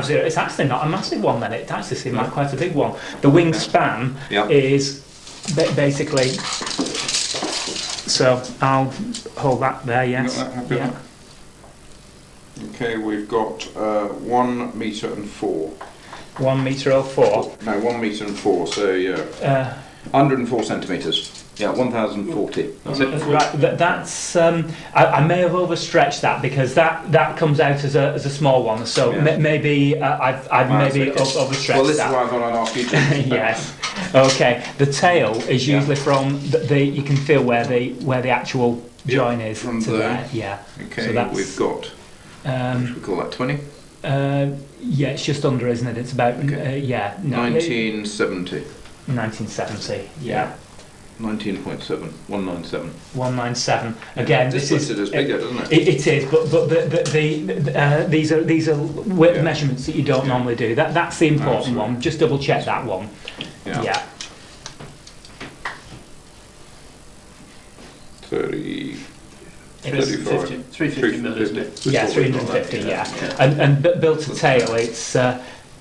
0. It's actually not a massive one then, it actually seemed like quite a big one. The wingspan is basically, so I'll hold that there, yes. Yeah. Okay, we've got 1 metre and 4. 1 metre or 4? No, 1 metre and 4, so yeah. 104 centimetres. Yeah, 1,040. That's it. Right, that's. I may have overstretched that because that comes out as a small one. So maybe I've maybe overstretched that. Well, this is why I thought I'd ask you to. Yes. Okay. The tail is usually from the. You can feel where the actual join is from to there. there. Yeah. Okay. So that's, we've got. Should we call that 20? Yeah, it's just under, isn't it? It's about 1970. 1970. Yeah. 19.7, 197. 197. Again, this is bigger, doesn't it? It is, but these are width measurements that you don't normally do. That's the important one. Just double check that one. Yeah. 350 mil, isn't it? Yeah, 350. Yeah. And built to tail, it's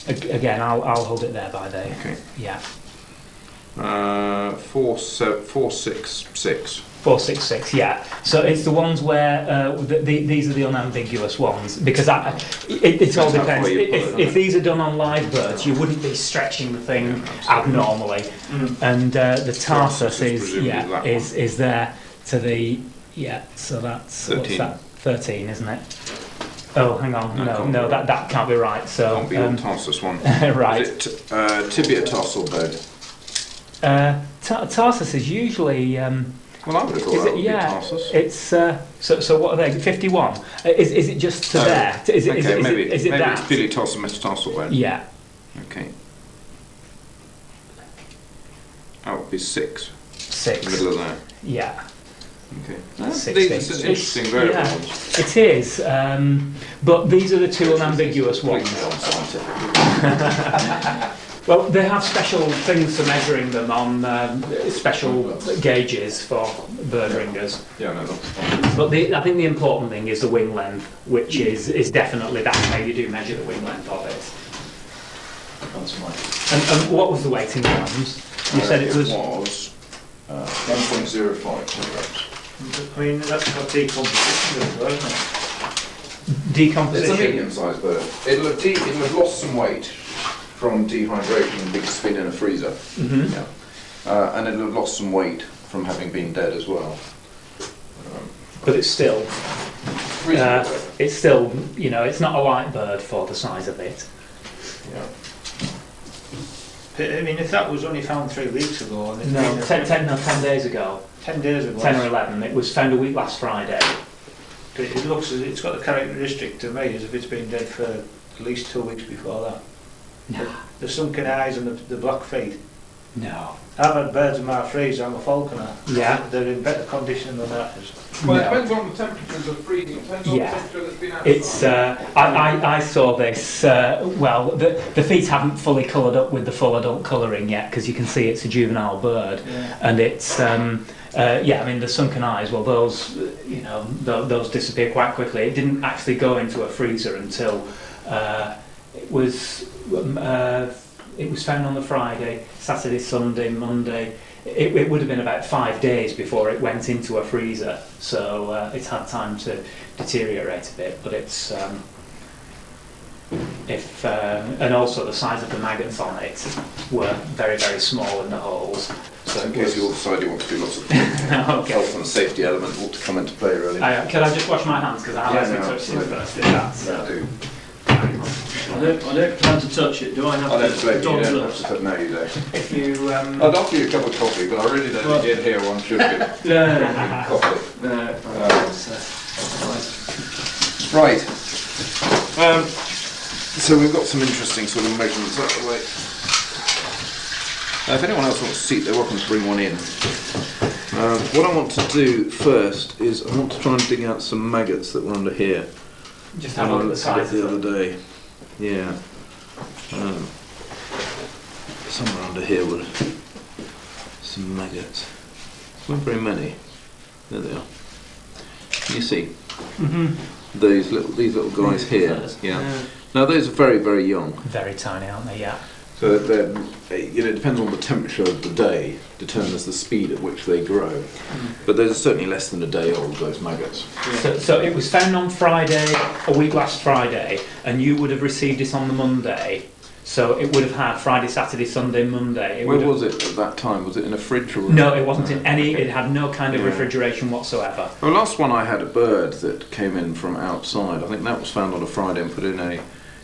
again. I'll hold it there by there. Okay. Yeah. 466. 466, yeah. So it's the ones where these are the unambiguous ones because it all depends. If these are done on live birds, you wouldn't be stretching the thing abnormally, and the tarsus is there to the So that's 13. What's that? 13, isn't it? Oh, hang on. No, that can't be right. So can't be on tarsus one. Right. Is it tibia tarsal bone? Tarsus is usually. Well, I would have thought that would be tarsus. It's so. What are they? 51. Is it just to there? Is it maybe that? It's pili tarsal metatarsal bone. Yeah. Okay. That would be 6. 6. Middle of that. Yeah. Okay. That's These are interesting variables. It is, but these are the two unambiguous ones. Well, they have special things for measuring them on special gauges for bird ringers. Yeah, no, that's fine. But I think the important thing is the wing length, which is definitely that's how you do measure the wing length of it. That's fine. And what was the weight in grams? You said it was 1.05 kilograms. I mean, that's got decomposition as well, isn't it? Decomposition. It's a medium-sized bird. It'll have lost some weight from dehydration and being spin in a freezer. Mm-hmm. Yeah. And it'll have lost some weight from having been dead as well. But it's still, it's not a light bird for the size of it. Yeah. I mean, if that was only found 3 weeks ago, and 10 days ago. 10 days ago. 10 or 11. It was found a week last Friday. It looks as it's got the characteristic to me as if it's been dead for at least 2 weeks before that. No. The sunken eyes and the black feet. No. I've had birds in my freezer. I'm a falconer. Yeah. They're in better condition than that. Well, it depends on the temperatures of freezing. It depends on the temperature that's been outside. It's. I saw this. Well, the feet haven't fully coloured up with the full adult colouring yet because you can see it's a juvenile bird, and it's. I mean the sunken eyes. Well, those those disappear quite quickly. It didn't actually go into a freezer until it was found on the Friday, Saturday, Sunday, Monday. It would have been about 5 days before it went into a freezer, so it's had time to deteriorate a bit. But it's and also the size of the maggots on it were very, very small in the holes. So in case you all decide you want to do lots of health and safety element ought to come into play really. Can I just wash my hands because I like to touch it first? I do. I don't plan to touch it. Do I have to? No, you don't. If you, I'd offer you a cup of coffee, but I really don't think here one should get coffee. Right. So we've got some interesting sort of measurements out the way. If anyone else wants a seat, they're welcome to bring one in. What I want to do first is I want to try and dig out some maggots that were under here. Just have a look at the size the other day. Yeah. Somewhere under here were some maggots. Not very many. There they are. Can you see? Mm-hmm. These little guys here. Yeah. Now those are very, very young. Very tiny, aren't they? Yeah. So they're, it depends on the temperature of the day, determines the speed at which they grow. But those are certainly less than a day old, those maggots. So it was found on Friday, a week last Friday, and you would have received it on the Monday. So it would have had Friday, Saturday, Sunday, Monday. Where was it at that time? Was it in a fridge or? No, it wasn't in any. It had no kind of refrigeration whatsoever. The last one I had a bird that came in from outside. I think that was found on a Friday and put in a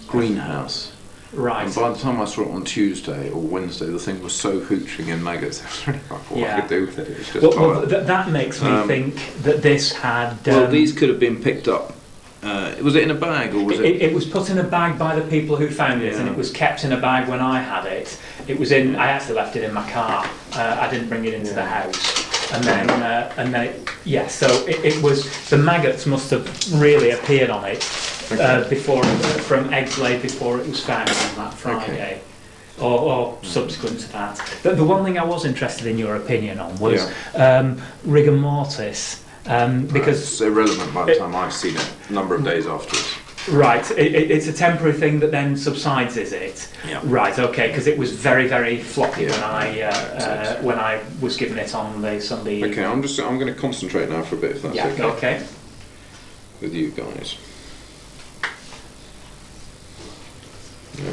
greenhouse. Right. And by the time I saw it on Tuesday or Wednesday, the thing was so hooching in maggots. I was really like, what I could do with it. It was just that makes me think that this had. Well, these could have been picked up. Was it in a bag or was it? It was put in a bag by the people who found it, and it was kept in a bag when I had it. It was in. I actually left it in my car. I didn't bring it into the house, and then so it was. The maggots must have really appeared on it before from eggs laid before it was found on that Friday. Or subsequent to that. The one thing I was interested in your opinion on was rigor mortis. Because it's irrelevant by the time I've seen it, a number of days afterwards. Right, it's a temporary thing that then subsides, is it? Yeah. Right, okay, because it was very, very floppy when I was given it on the Sunday evening. Okay, I'm going to concentrate now for a bit, if that's okay. With you guys. Yeah.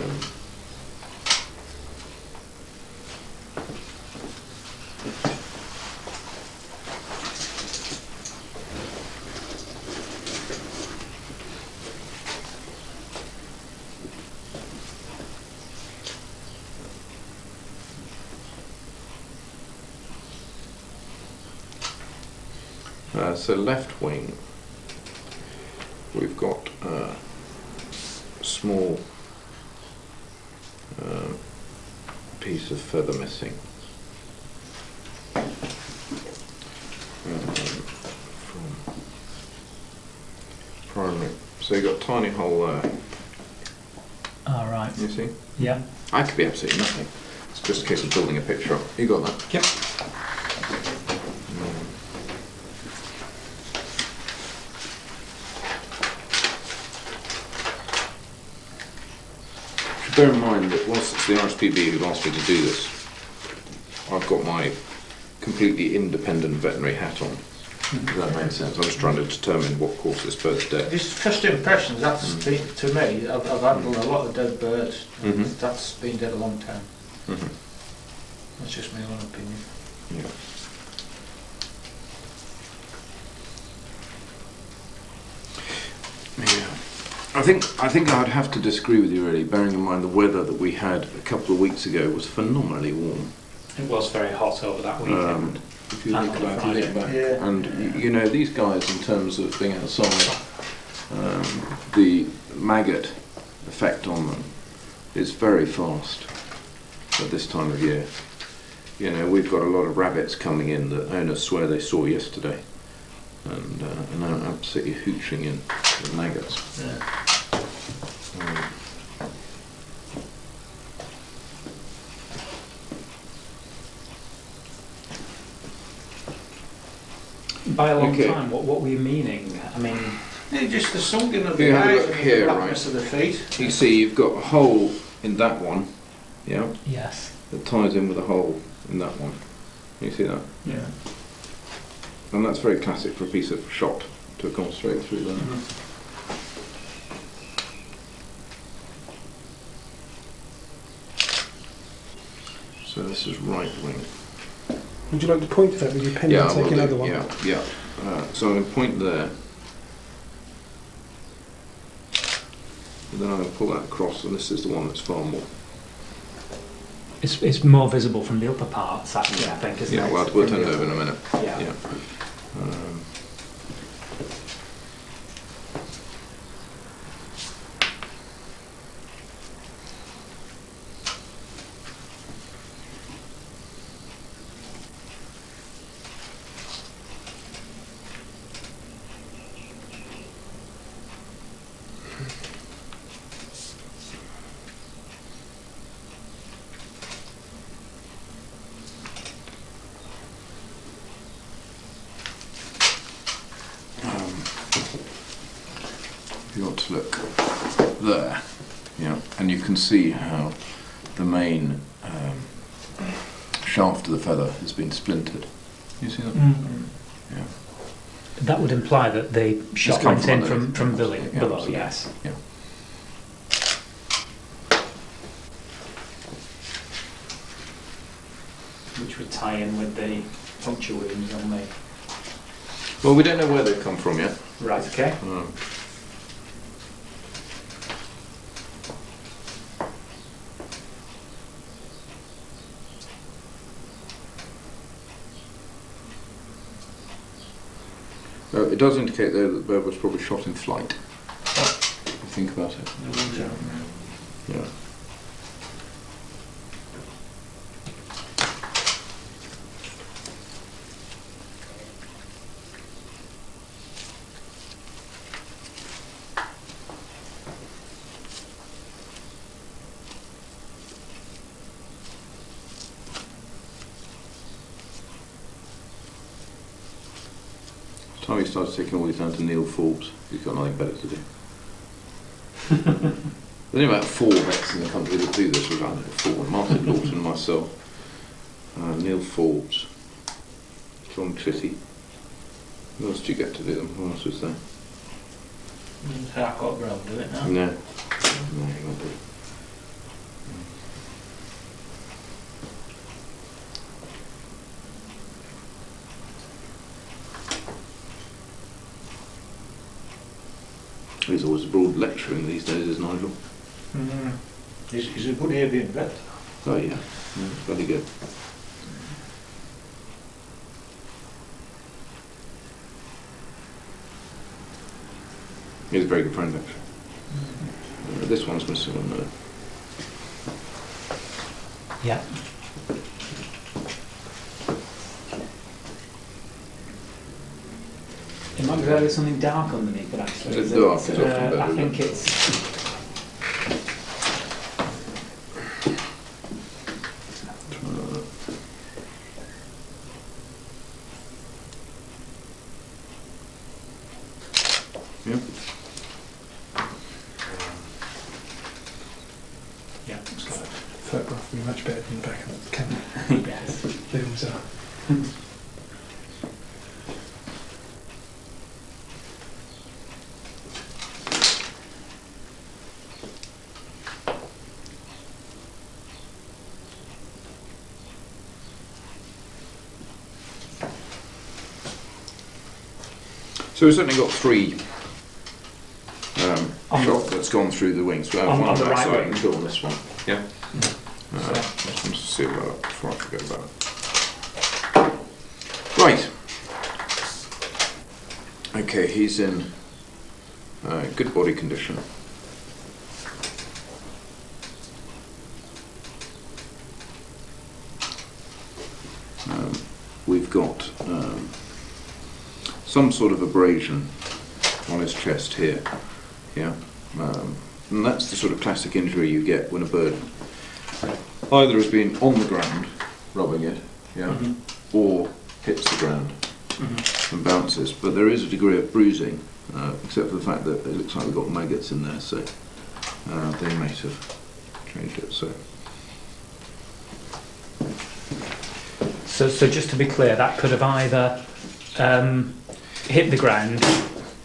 So left wing, we've got a small piece of feather missing. From primary. So you've got a tiny hole there. All right. You see? Yeah. I could be absolutely nothing. It's just a case of building a picture up. You got that? Yep. Bear in mind that whilst it's the RSPB who've asked me to do this, I've got my completely independent veterinary hat on. Does that make sense? I'm just trying to determine what caused this bird's death. Just first impressions, that's been, to me, I've handled a lot of dead birds. That's been dead a long time. That's just my own opinion. Yeah. I think I'd have to disagree with you really, bearing in mind the weather that we had a couple of weeks ago was phenomenally warm. It was very hot over that weekend. If you think about it, Yeah. and you know these guys in terms of being outside, the maggot effect on them is very fast at this time of year. You know, we've got a lot of rabbits coming in that owners swear they saw yesterday, and are absolutely hooching in with maggots. Yeah. By a long time, what were you meaning? I mean, Just the sunken of the You have a eyes look and here, the blackness right. of the feet. You see, you've got a hole in that one, yeah, yes. that ties in with a hole in that one. You see that? Yeah. And that's very classic for a piece of shot to have gone straight through there. So this is right wing. Would you like to point to that with your pen and take another one? Yeah. So I'm going to point there. And then I'm going to pull that across, and this is the one that's far more. It's more visible from the upper parts, actually, I think, isn't it? Yeah, we'll turn it over in a minute. Yeah. you want to look there, yeah, and you can see how the main shaft of the feather has been splintered. You see that? Yeah. That would imply that the shot come went from in underneath, from yeah, below, absolutely. yes. Yeah. Which would tie in with the puncture wounds on the... Well, we don't know where they've come from yet. Right, okay. It does indicate though that the bird was probably shot in flight. If you think about it. Yeah. Time he started taking all these down to Neil Forbes. He's got nothing better to do. There's only about 4 vets in the country that do this around it. 4. Martin Lawton, myself, Neil Forbes, John Chitty. Who else did you get to do them? Who else was there? I've got Brown do it now. No. No, he won't do it. He's always abroad lecturing these days, is Nigel? He's a good avian vet. Oh yeah, very good. He's a very good friend actually. This one's missing on there. Yeah. It might be there something dark underneath it actually. It's dark, it's often better, I think isn't it? it's... Yeah. Yeah, looks like Photograph would be much better than the back of the camera. yes. They always are. So we've certainly got 3 On shot that's gone through the wings. We have on one the that right side wing. and 2 on this one. Yeah. I just want to see about that before I forget about it. Right. Okay, he's in good body condition. We've got some sort of abrasion on his chest here, yeah, and that's the sort of classic injury you get when a bird either has been on the ground rubbing it, yeah, or hits the ground and bounces. But there is a degree of bruising, except for the fact that it looks like we've got maggots in there, so they might have changed it. So just to be clear, that could have either hit the ground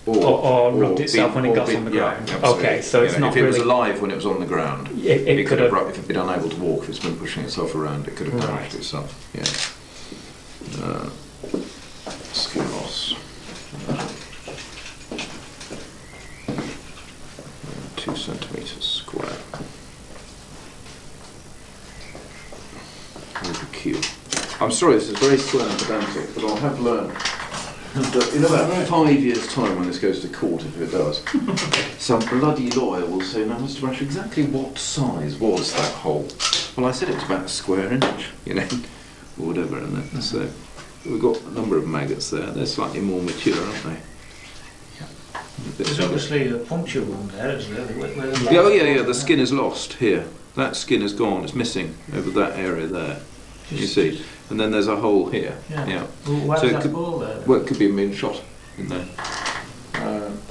or rubbed itself when it got on the ground. Yeah, okay, so it's not if it really... was alive when it was on the ground, It could have... if it'd been unable to walk, if it's been pushing itself around, it could have damaged itself. Yeah. Skin loss. 2 centimetres square. With the keel. I'm sorry, this is very slow and pedantic, but I have learned that in about 5 years' time, when this goes to court, if it does, some bloody lawyer will say, "Now, Mr. Rush, exactly what size was that hole?" Well, I said it's about a square inch, you know, or whatever, and then, so we've got a number of maggots there. They're slightly more mature, aren't they? There's obviously a puncture wound there, isn't there? Yeah, oh yeah, the skin is lost here. That skin is gone. It's missing over that area there. You see, and then there's a hole here. Yeah. Yeah. Well, where's So that ball there? Well, it could be a mean shot in there.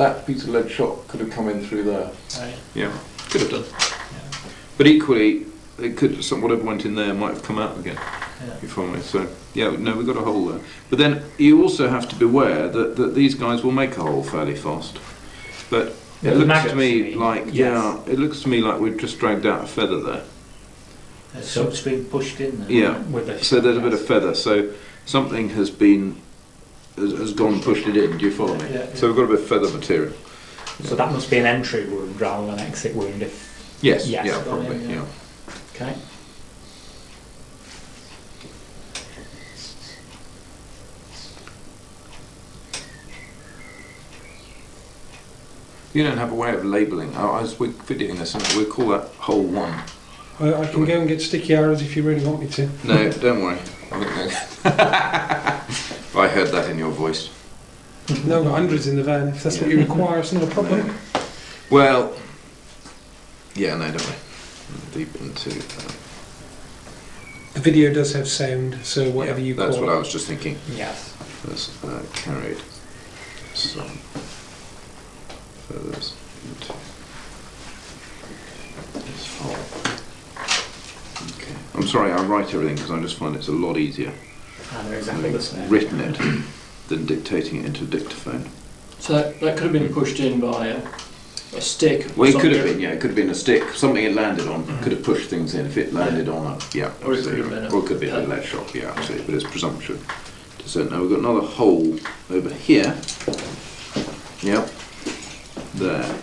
that piece of lead shot could have come in through there. Right. Yeah, could have done. Yeah. But equally, it could, whatever went in there might have come out again. Yeah. You follow me? So, yeah, no, we've got a hole there. But then you also have to beware that these guys will make a hole fairly fast. But The it looks maggots, to me you mean? like, Yes. yeah, it looks to me like we've just dragged out a feather there. So it's been pushed in there. Yeah. With the So there's a bit of feather. So something has gone and pushed it in. Do you follow me? Yeah. So we've got a bit of feather material. So that must be an entry wound rather than an exit wound. Yes. Yes. Yeah, probably. Yeah. Yeah. Okay. You don't have a way of labelling. We're videoing this, and we'll call that hole 1. I can go and get sticky arrows if you really want me to. No, don't worry. I heard that in your voice. No, I've got hundreds in the van. If that's what you require, it's not a problem. Well, yeah, no, don't worry. Deep into. The video does have sound, so whatever you call it. That's what I was just thinking. Yes. Has carried some feathers into this hole. Okay. I'm sorry, I write everything because I just find it's a lot easier And they're exactly the same. written it than dictating it into a dictaphone. So that could have been pushed in by a stick. or Well, it could have something. been, yeah, it could have been a stick, something it landed on, could have pushed things in. If it landed on a, yeah, Or it could absolutely. have been a- Or it could be a lead shot, yeah, absolutely, but it's presumption. So now we've got another hole over here. Yep, there.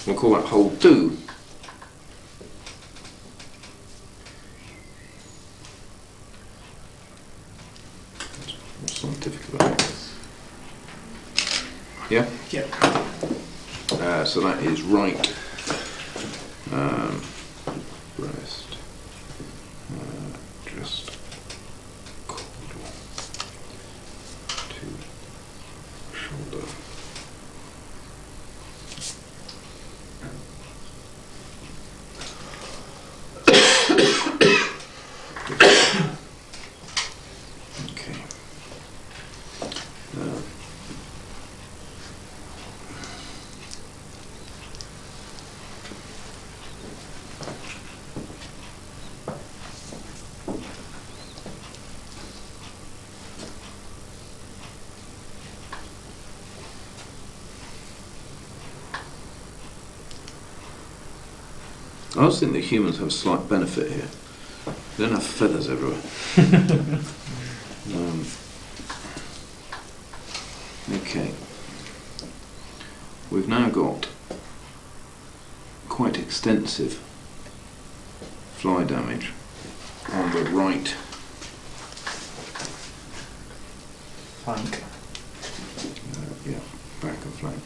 We'll call that hole 2. What's scientific about it? Yeah? Yep. So that is right breast, just caudal to shoulder. Okay. I always think that humans have a slight benefit here. They don't have feathers everywhere. Okay. We've now got quite extensive fly damage on the right Flank. yeah, back and flank.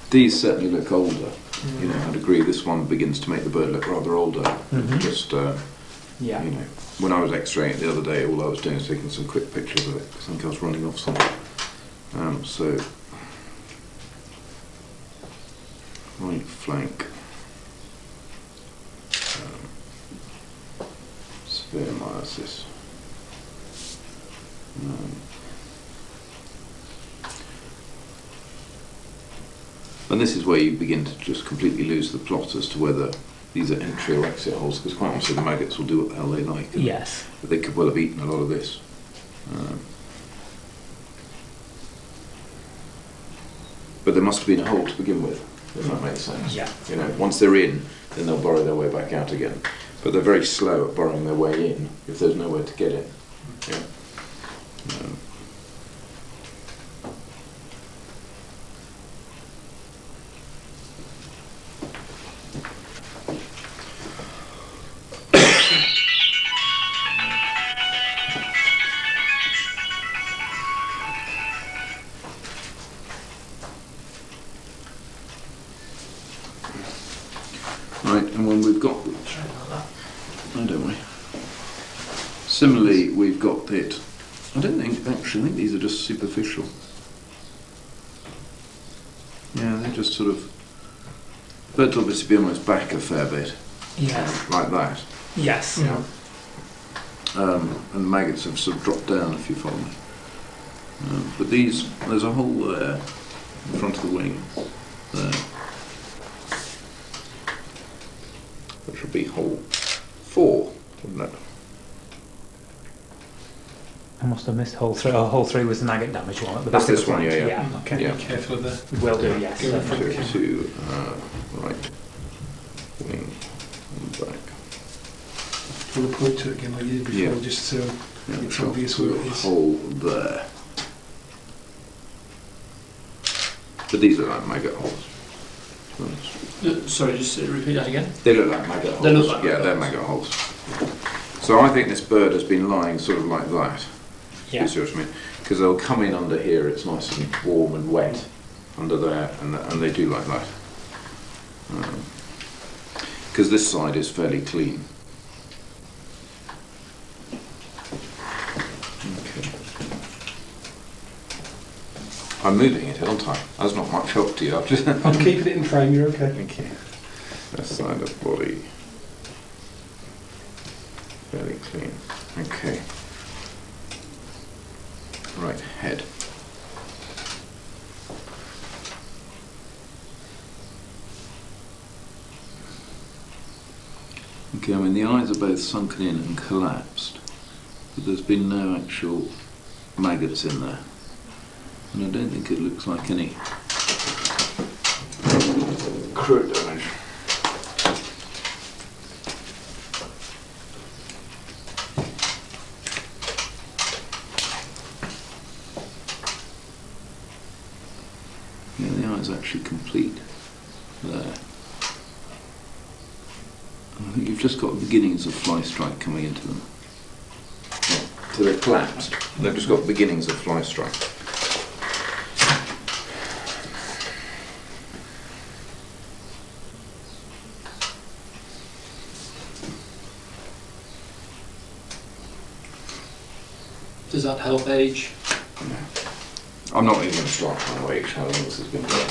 These certainly look older. You know, I'd agree this one begins to make the bird look rather older. Mhm. Just, Yeah. you know, when I was x-raying it the other day, all I was doing was taking some quick pictures of it because I think I was running off something. So, right flank, severe meiosis. And this is where you begin to just completely lose the plot as to whether these are entry or exit holes, because quite honestly the maggots will do what the hell they like. And Yes. they could well have eaten a lot of this. But there must have been a hole to begin with, if that makes sense. Yeah. You know, once they're in, then they'll burrow their way back out again. But they're very slow at burrowing their way in if there's nowhere to get in. Yeah. Right, and when we've got, oh, don't worry. Similarly, we've got it. I don't think actually. I think these are just superficial. Yeah, they're just sort of. Birds obviously be almost back a fair bit, Yes. like that. Yes. Yeah. And maggots have sort of dropped down, if you follow me. But these, there's a hole there in front of the wing, there. Which would be hole 4, wouldn't it? I must have missed hole 3. Oh, hole 3 was the maggot damage one at the That's back of this the one, plant. yeah. Okay, Yeah. be careful of the... Will do, yes. Go in front. So to right wing and back. We'll point to it again like you did before, Yeah. just so Yeah, it's sure. obvious So where a it is. hole there. But these are like maggot holes. to be honest. Sorry, just repeat that again. They look like maggot holes. They look like yeah, maggot they're maggot holes. So I think this bird has been lying sort of like that. Yeah. You see what I mean? Because they'll come in under here, it's nice and warm and wet under there, and they do like that. Because this side is fairly clean. Okay. I'm moving it, aren't I? That's not much help to you. I've just I'm keeping it in frame, you're okay. Thank you. That side of body. Fairly clean. Okay. Right, head. Okay, I mean the eyes are both sunken in and collapsed, but there's been no actual maggots in there. And I don't think it looks like any crude damage. Yeah, the eye is actually complete there. I think you've just got the beginnings of fly strike coming into them. Yeah, so they're collapsed. They've just got beginnings of fly strike. Does that help age? I'm not even going to start trying to age how long this has been going.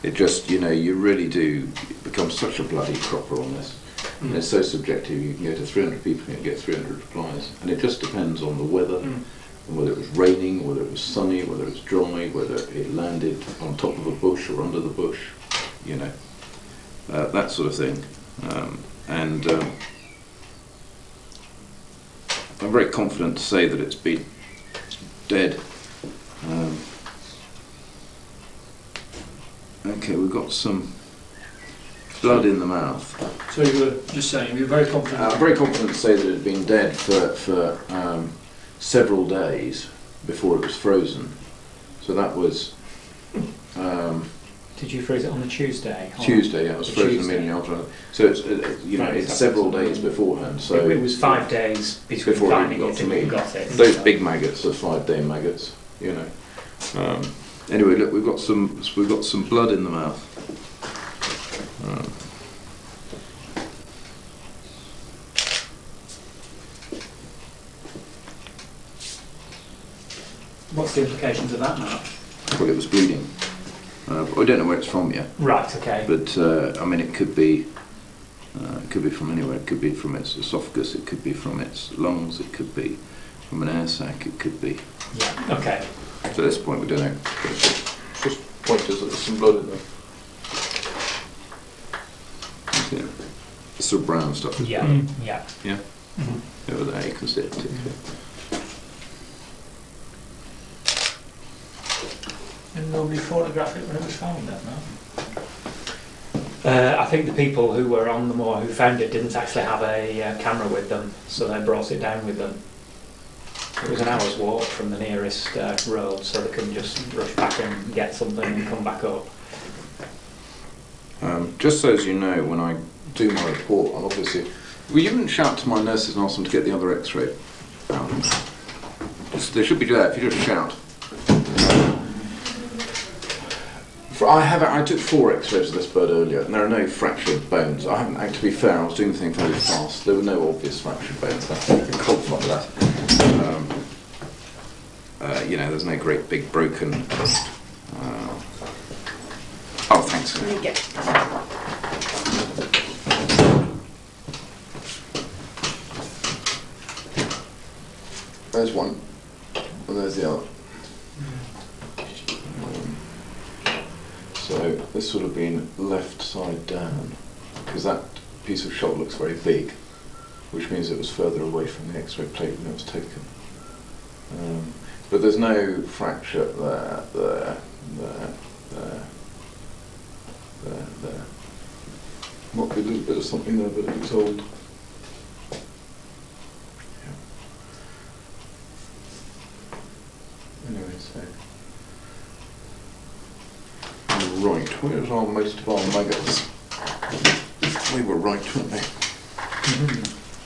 It just, you know, you really do become such a bloody cropper on this. And it's so subjective. You can go to 300 people and get 300 replies. And it just depends on the weather, and whether it was raining, whether it was sunny, whether it was dry, whether it landed on top of a bush or under the bush, you know, that sort of thing. I'm very confident to say that it's been dead. Okay, we've got some blood in the mouth. So you were just saying, you're very confident. I'm very confident to say that it had been dead for several days before it was frozen. So that was Did you freeze it on the Tuesday? Tuesday. Yeah, it was The frozen Tuesday. immediately after. So it's you know Right, it's that's several something. days beforehand. So it was 5 days between before it finding even got it to and me. you got it. Those So- big maggots are 5-day maggots. You know. Anyway, look, we've got some blood in the mouth. What's the implications of that now? Well, it was bleeding. But I don't know where it's from yet. Right, okay. But I mean, it could be from anywhere. It could be from its esophagus. It could be from its lungs. It could be from an air sac. It could be. Yeah, okay. So at this point, we don't know. But it's just pointers that there's some blood in there. Yeah. It's sort of brown stuff. As Yeah, well. yeah. Yeah. Over there, you can see it particularly. And nobody photographed it when it was found then, no? I think the people who were on the moor who found it didn't actually have a camera with them, so they brought it down with them. It was an hour's walk from the nearest road, so they couldn't just rush back and get something and come back up. Just so as you know, when I do my report, I'll obviously... Well, you wouldn't shout to my nurses and ask them to get the other x-ray out. They should be there if you just shout. I took 4 x-rays of this bird earlier, and there are no fractured bones. I haven't, to be fair, I was doing the thing fairly fast. There were no obvious fractured bones. I can qualify that. You know, there's no great big broken... Oh, thanks. There you go. There's one, and there's the other. So this would have been left side down, because that piece of shot looks very big, which means it was further away from the X-ray plate when it was taken. But there's no fracture there. Might be a little bit of something there, but it looks old. Yeah. Anyway, so. Right, where's most of our maggots? We were right, weren't we?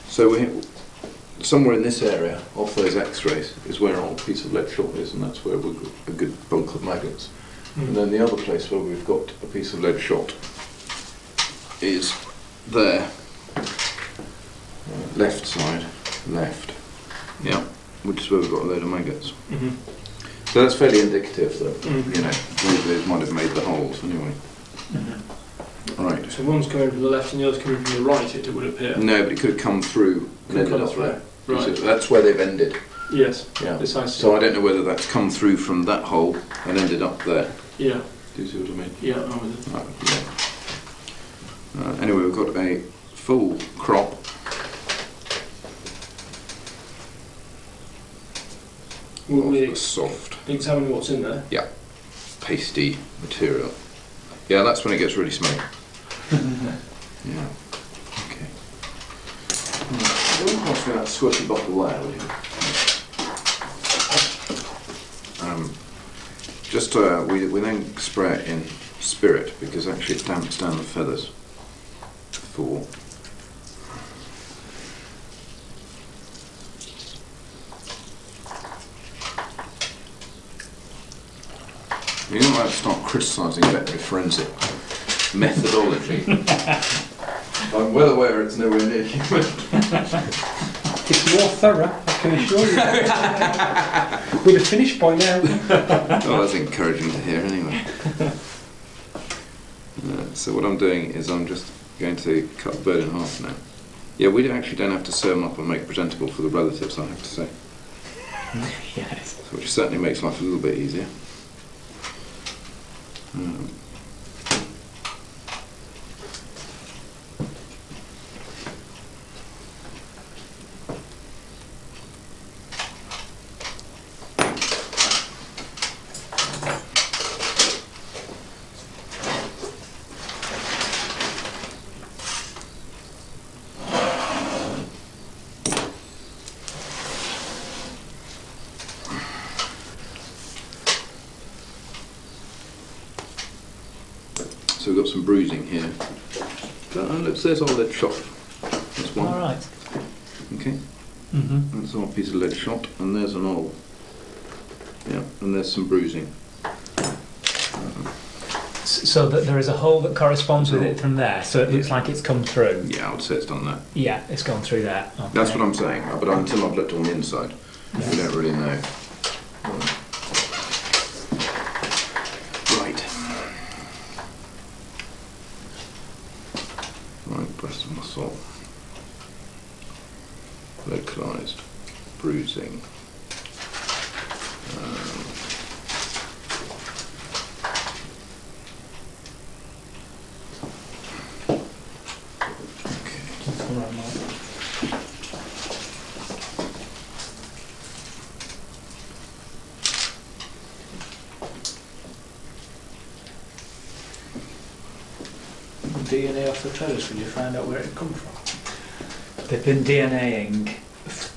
So somewhere in this area, off those X-rays, is where our piece of lead shot is, and that's where we've got a good bulk of maggots. And then the other place where we've got a piece of lead shot is there, left side, left, yeah, which is where we've got a load of maggots. So that's fairly indicative that, you know, they might have made the holes anyway. Right. So one's coming from the left and the other's coming from the right, it would appear. No, but it could have come through and ended up there. Right. So that's where they've ended. Yes. Yeah. Precisely. So I don't know whether that's come through from that hole and ended up there. Yeah. Do you see what I mean? Yeah, I'm with it. Yeah. Anyway, we've got a full crop. Will we Soft. examine what's in there? Yeah. Pasty material. Yeah, that's when it gets really smelly. Yeah. Okay. Don't pass me that squishy bottle there, will you? We then spray it in spirit because actually it damps down the feathers. You don't have to start criticising veterinary forensic methodology. I'm well aware it's nowhere near human. It's more thorough, I can assure you. We'd have finished by now. Oh, that's encouraging to hear anyway. So what I'm doing is I'm just going to cut the bird in half now. Yeah, we actually don't have to sew them up and make presentable for the relatives, I have to say. Yes. So which certainly makes life a little bit easier. So we've got some bruising here. Look, there's our lead shot. That's one. All right. Okay. That's our piece of lead shot, and there's an hole. Yeah, and there's some bruising. So that there is a hole that corresponds with it from there, so it looks like it's come through. Yeah, I would say it's done that. Yeah, it's gone through there. Okay. That's what I'm saying, but until I've looked on the inside, we don't really know. Right, breast muscle, localised bruising. DNA off the toes, when you find out where it come from? They've been DNAing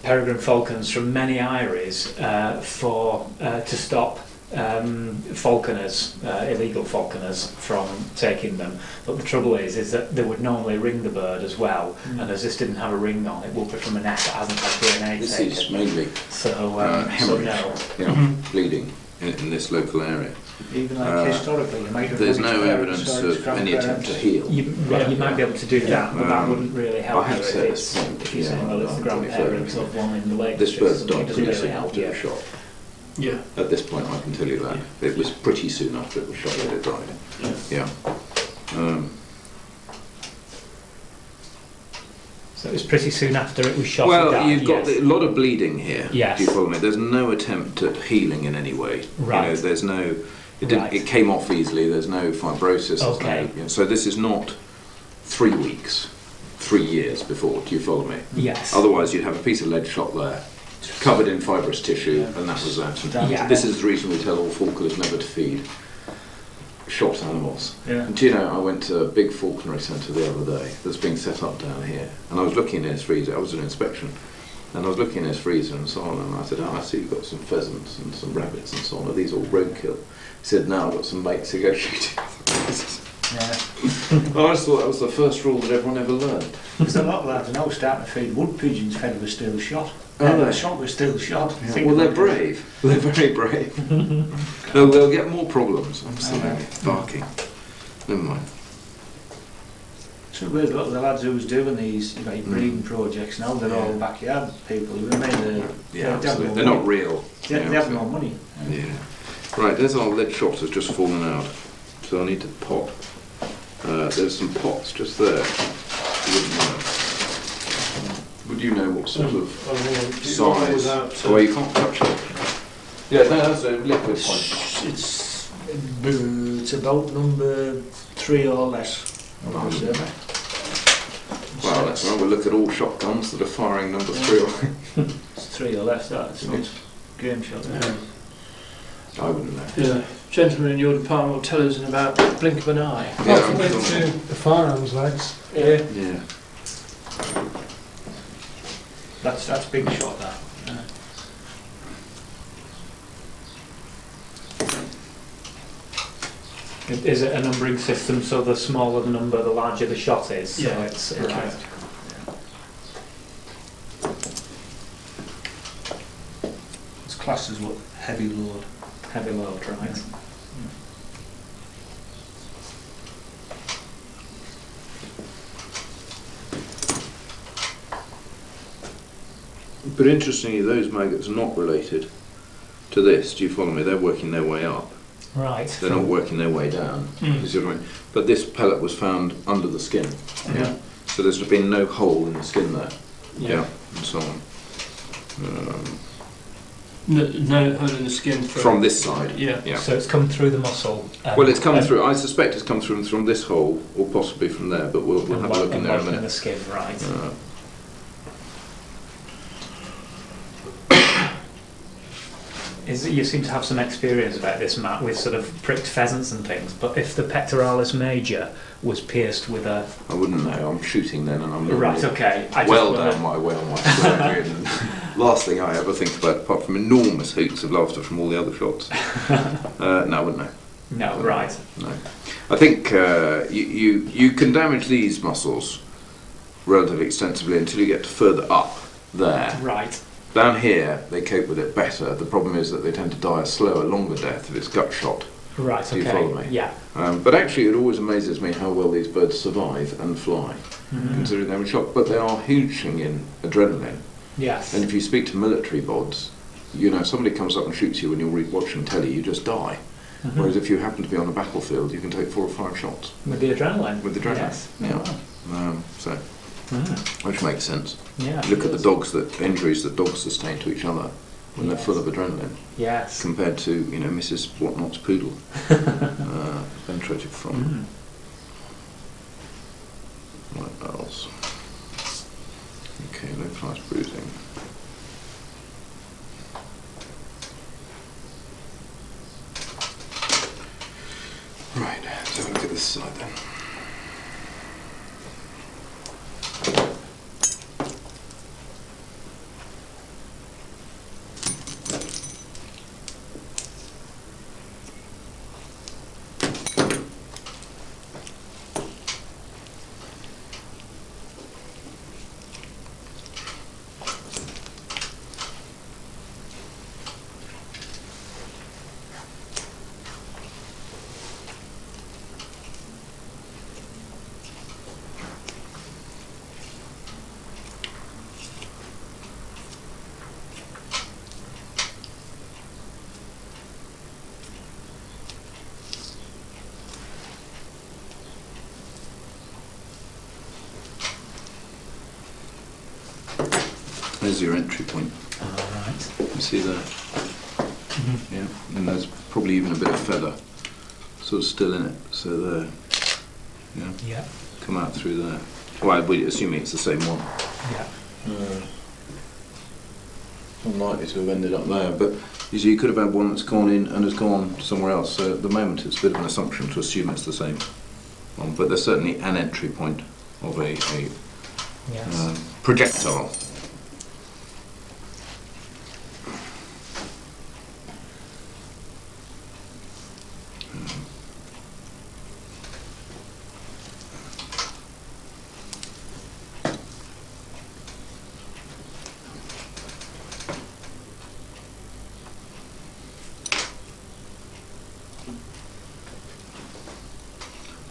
peregrine falcons from many eyries to stop falconers, illegal falconers, from taking them. But the trouble is that they would normally ring the bird as well, and as this didn't have a ring on, it will be from a neck that hasn't had DNA This taken. is mainly hemorrhage, bleeding in this local area. Even like historically, you might have there's had no his evidence parents, of any attempt to heal. you might be able to do that, but that wouldn't really help I have you said if this point, you're saying, well, it's the grandparents of one in the Lake This District, bird's so it died doesn't pretty really soon help after you. it was shot. Yeah. At this point, I can tell you that. It was pretty soon after it was shot that it died. Yeah. Yeah. So it was pretty soon after it was shot. Well, you've got a lot of bleeding here. Yes. Do you follow me? There's no attempt at healing in any way. Right. You know, there's no. Right. It came off easily. There's no fibrosis. there's Okay. no- so this is not 3 weeks, 3 years before. Do you follow me? Yes. Otherwise, you'd have a piece of lead shot there, covered in fibrous tissue, and that was that. And Yeah. This is the reason we tell all falconers never to feed shot animals. Yeah. And do you know, I went to a big falconry centre the other day that's being set up down here, and I was looking in his freezer. I was an inspection, and I was looking in his freezer and so on, and I said, "Oh, I see you've got some pheasants and some rabbits and so on. Are these all roadkill?" He said, "No, I've got some mates who go shooting." Yeah. I just thought that was the first rule that everyone ever learned. There's a lot of lads now starting to feed wood pigeons fed with a steel shot. Oh, A they? shot with a steel shot. Think Well, they're about it. brave. They're very brave. No, they'll get more problems. Absolutely. Barking. Never mind. So weird, a lot of the lads who was doing these, breeding projects now, they're all backyard people. You know what I mean? Yeah, they have no absolutely. They're money. not real. They have no money. Yeah. Right, there's our lead shot has just fallen out. So I need to pot. There's some pots just there. You wouldn't know. Would you know what sort of size? Oh, you can't touch it. Yeah, no, that's a liquid point. It's about number 3 or less. On the survey. Well, let's have a look at all shotguns that are firing number 3 or It's 3 or less. That's not game shot. Yeah. I wouldn't know. Yeah. Gentleman in your department will tell us in about a blink of an eye. Yeah, Well, I'm went sure. to the firearms lads. Yeah. Yeah. That's big shot. That. Is it a numbering system, so the smaller the number, the larger the shot is? So Yeah. it's Right. right. It's classed as what heavy load. Heavy load, right? But interestingly, those maggots are not related to this. Do you follow me? They're working their way up. Right. They're not working their way down. You see what I mean? But this pellet was found under the skin. Yeah. So there's been no hole in the skin there. Yeah. And so on. No hole in the skin From this side. Yeah. Yeah. So it's come through the muscle. Well, it's come through. I suspect it's come through from this hole, or possibly from there. But we'll have a look in there in a In the minute. skin, right? You seem to have some experience about this, Matt, with sort of pricked pheasants and things. But if the pectoralis major was pierced with a I wouldn't know. I'm shooting then, and I'm right, okay, I just well wondered- down my way on my square. And last thing I ever think about, apart from enormous hoots of laughter from all the other shots. No, I wouldn't know. No, right. No. I think you can damage these muscles relatively extensively until you get further up there. Right. Down here, they cope with it better. The problem is that they tend to die a slower, longer death if it's gut shot. Right, Do you okay. follow me? Yeah. But actually, it always amazes me how well these birds survive and fly, considering they were shot. But they are huging in adrenaline. Yes. And if you speak to military bods, you know, somebody comes up and shoots you when you're watching telly, you just die. Whereas if you happen to be on a battlefield, you can take 4 or 5 shots. With the adrenaline. With the adrenaline, Yes. yeah. So, which makes sense. Yeah. Look at the injuries that dogs sustain to each other when they're full of adrenaline, Yes. compared to, you know, Mrs. Whatnot's poodle, penetrated from. What else? Okay, localised bruising. Right, let's have a look at this side then. There's your entry point. Right. You see there? Yeah, and there's probably even a bit of feather sort of still in it. So there, yeah, Yeah. come out through there. Well, we're assuming it's the same one. Yeah. Unlikely to have ended up there, but you could have had one that's gone in and has gone somewhere else. So at the moment, it's a bit of an assumption to assume it's the same one, but there's certainly an entry point of a Yes. projectile.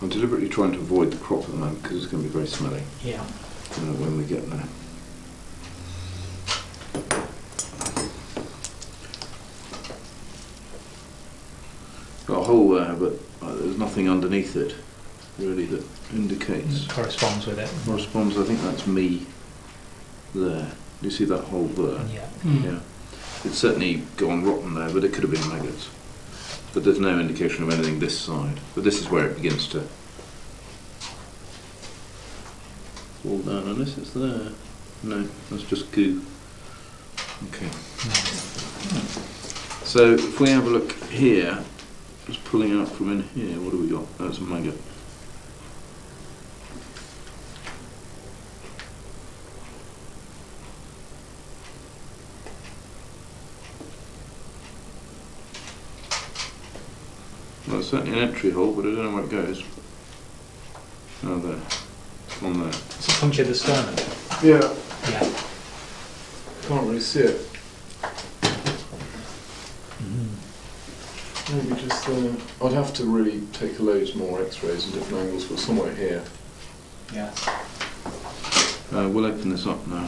I'm deliberately trying to avoid the crop at the moment because it's going to be very smelly Yeah. when we get there. Got a hole there, but there's nothing underneath it really that indicates. Corresponds with it. Corresponds, I think that's me there. Do you see that hole there? Yeah. Yeah. It's certainly gone rotten there, but it could have been maggots. But there's no indication of anything this side. But this is where it begins to fall down, unless it's there. No, that's just goo. Okay. So if we have a look here, just pulling out from in here, what do we got? That's a maggot. Well, it's certainly an entry hole, but I don't know where it goes. Oh, there. It's on there. Does it puncture the sternum? Yeah. Yeah. Can't really see it. Maybe just I'd have to really take loads more x-rays and different angles, but somewhere here. Yeah. We'll open this up now.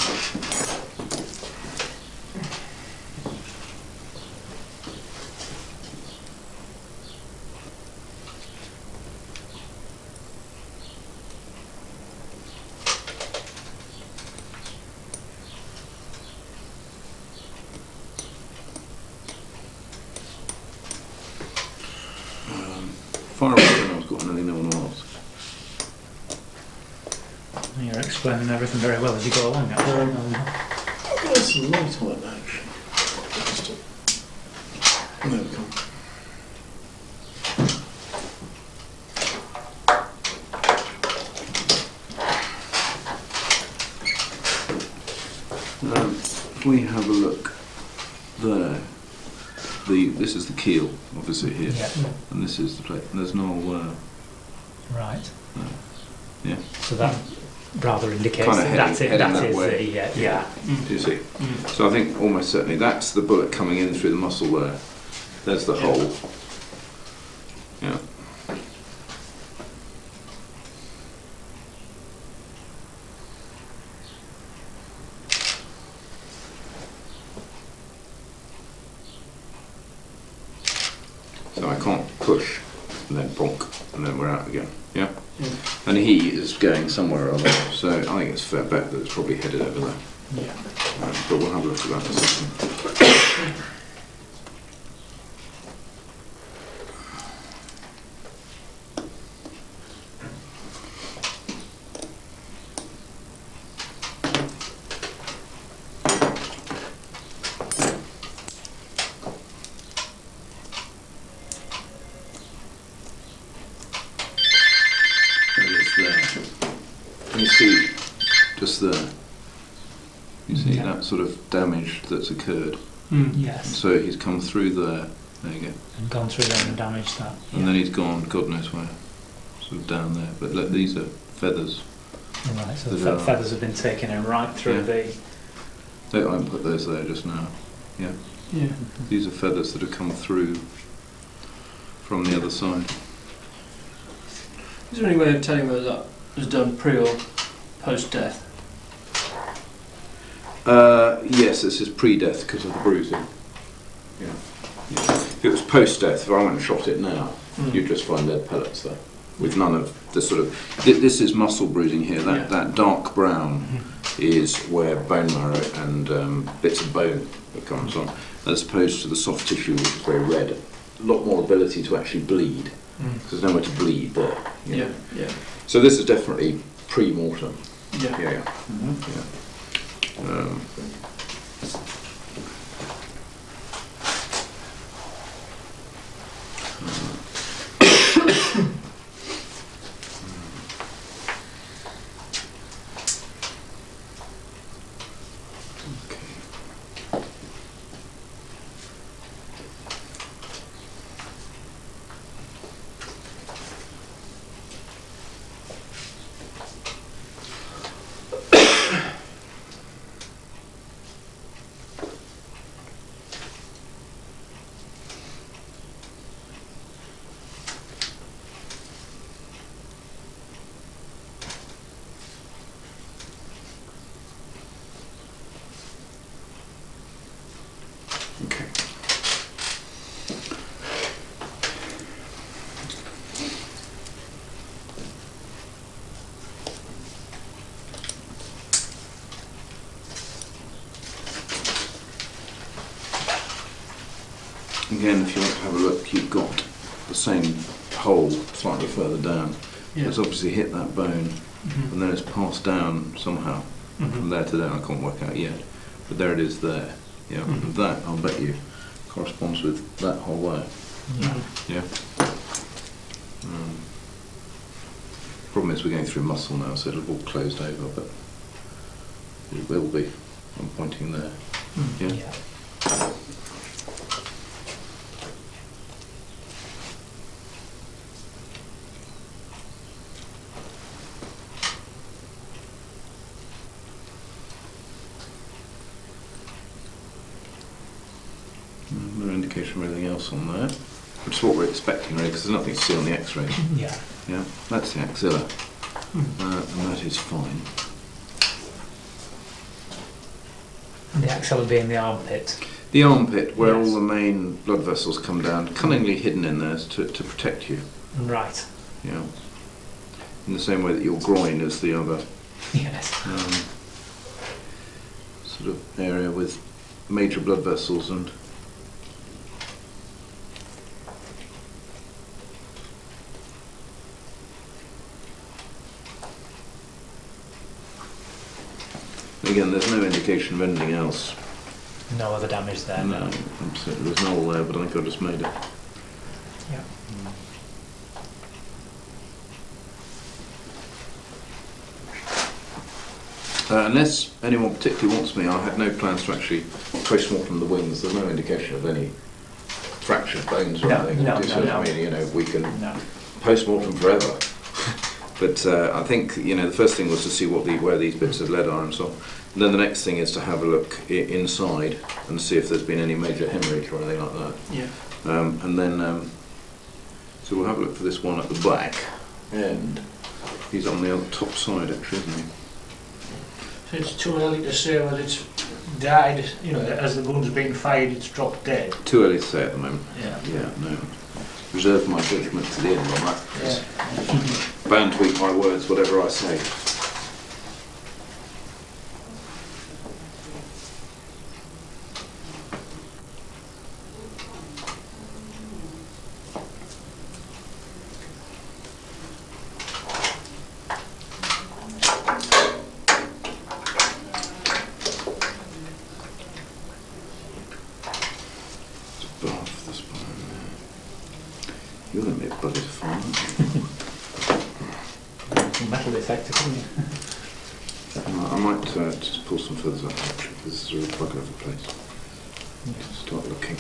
Fire away when I've got anything no one will ask. You're explaining everything very well as you go along, actually. There's some light on it actually. There we go. If we have a look there, this is the keel, obviously here, Yeah. and this is the plate. And there's no Right. yeah. So that rather indicates Kinda that heading- that's it. heading That that is way. the yeah. Do you see? So I think almost certainly that's the bullet coming in through the muscle there. There's the hole. Yeah. So I can't push and then bonk and then we're out again. Yeah? And he is going somewhere or other, so I think it's a fair bet that it's probably headed over there. Yeah. But we'll have a look at that in a second. It is there. Can you see just there? You see Yeah. that sort of damage that's occurred. Yes. So he's come through there. There you go. And gone through there and damaged that. And then he's gone, God knows where, sort of down there. But look, these are feathers. Right. So the the feathers have been taken in right through Yeah. the. I haven't put those there just now. Yeah. Yeah. These are feathers that have come through from the other side. Is there any way of telling whether that was done pre or post death? Yes, this is pre-death because of the bruising. Yeah. If it was post-death, if I went and shot it now, you'd just find lead pellets there, with none of the sort of. This is muscle bruising here. That dark brown is where bone marrow and bits of bone that comes on, as opposed to the soft tissue, which is very red. A lot more ability to actually bleed, because there's nowhere to bleed there. You know. Yeah. So this is definitely pre-mortem. Yeah. Yeah. Mm-hmm. Yeah. Okay. Again, if you want to have a look, you've got the same hole slightly further down. Yeah. It's obviously hit that bone, and then it's passed down somehow from there to there. I can't work out yet, but there it is there. Yeah, and that I'll bet you corresponds with that hole there. Yeah. Problem is we're going through muscle now, so it'll all closed over, but it will be. I'm pointing there. Yeah. No indication of anything else on there, which is what we're expecting really, because there's nothing to see on the x-ray. Yeah. Yeah, that's the axilla, and that is fine. And the axilla being the armpit. The armpit, where Yes. all the main blood vessels come down, cunningly hidden in there to protect you. Right. Yeah. In the same way that your groin is the other Yes. sort of area with major blood vessels and again, there's no indication of anything else. No other damage there. No, absolutely. There's an hole there, but I think I just made it. Yeah. Unless anyone particularly wants me, I had no plans to actually post-mortem the wings. There's no indication of any fractured bones or No, anything. no, Do you see no, what I no. mean? You know, we can No. post-mortem forever. But I think, you know, the first thing was to see where these bits of lead are and so on. And then the next thing is to have a look inside and see if there's been any major hemorrhage or anything like that. Yeah. And then, so we'll have a look for this one at the back. And he's on the other top side actually, isn't he? So it's too early to say whether it's died, you know, as the gun's been fired, it's dropped dead. Too early to say at the moment. Yeah. Yeah, no. Reserve my judgment to the end on that. Yeah. Bound to eat my words, whatever I say. Above the spine there. You're going to be a bloody fun, aren't you? Metal detector, couldn't you? I might just pull some feathers up actually, because this is a bug over the place. Start looking.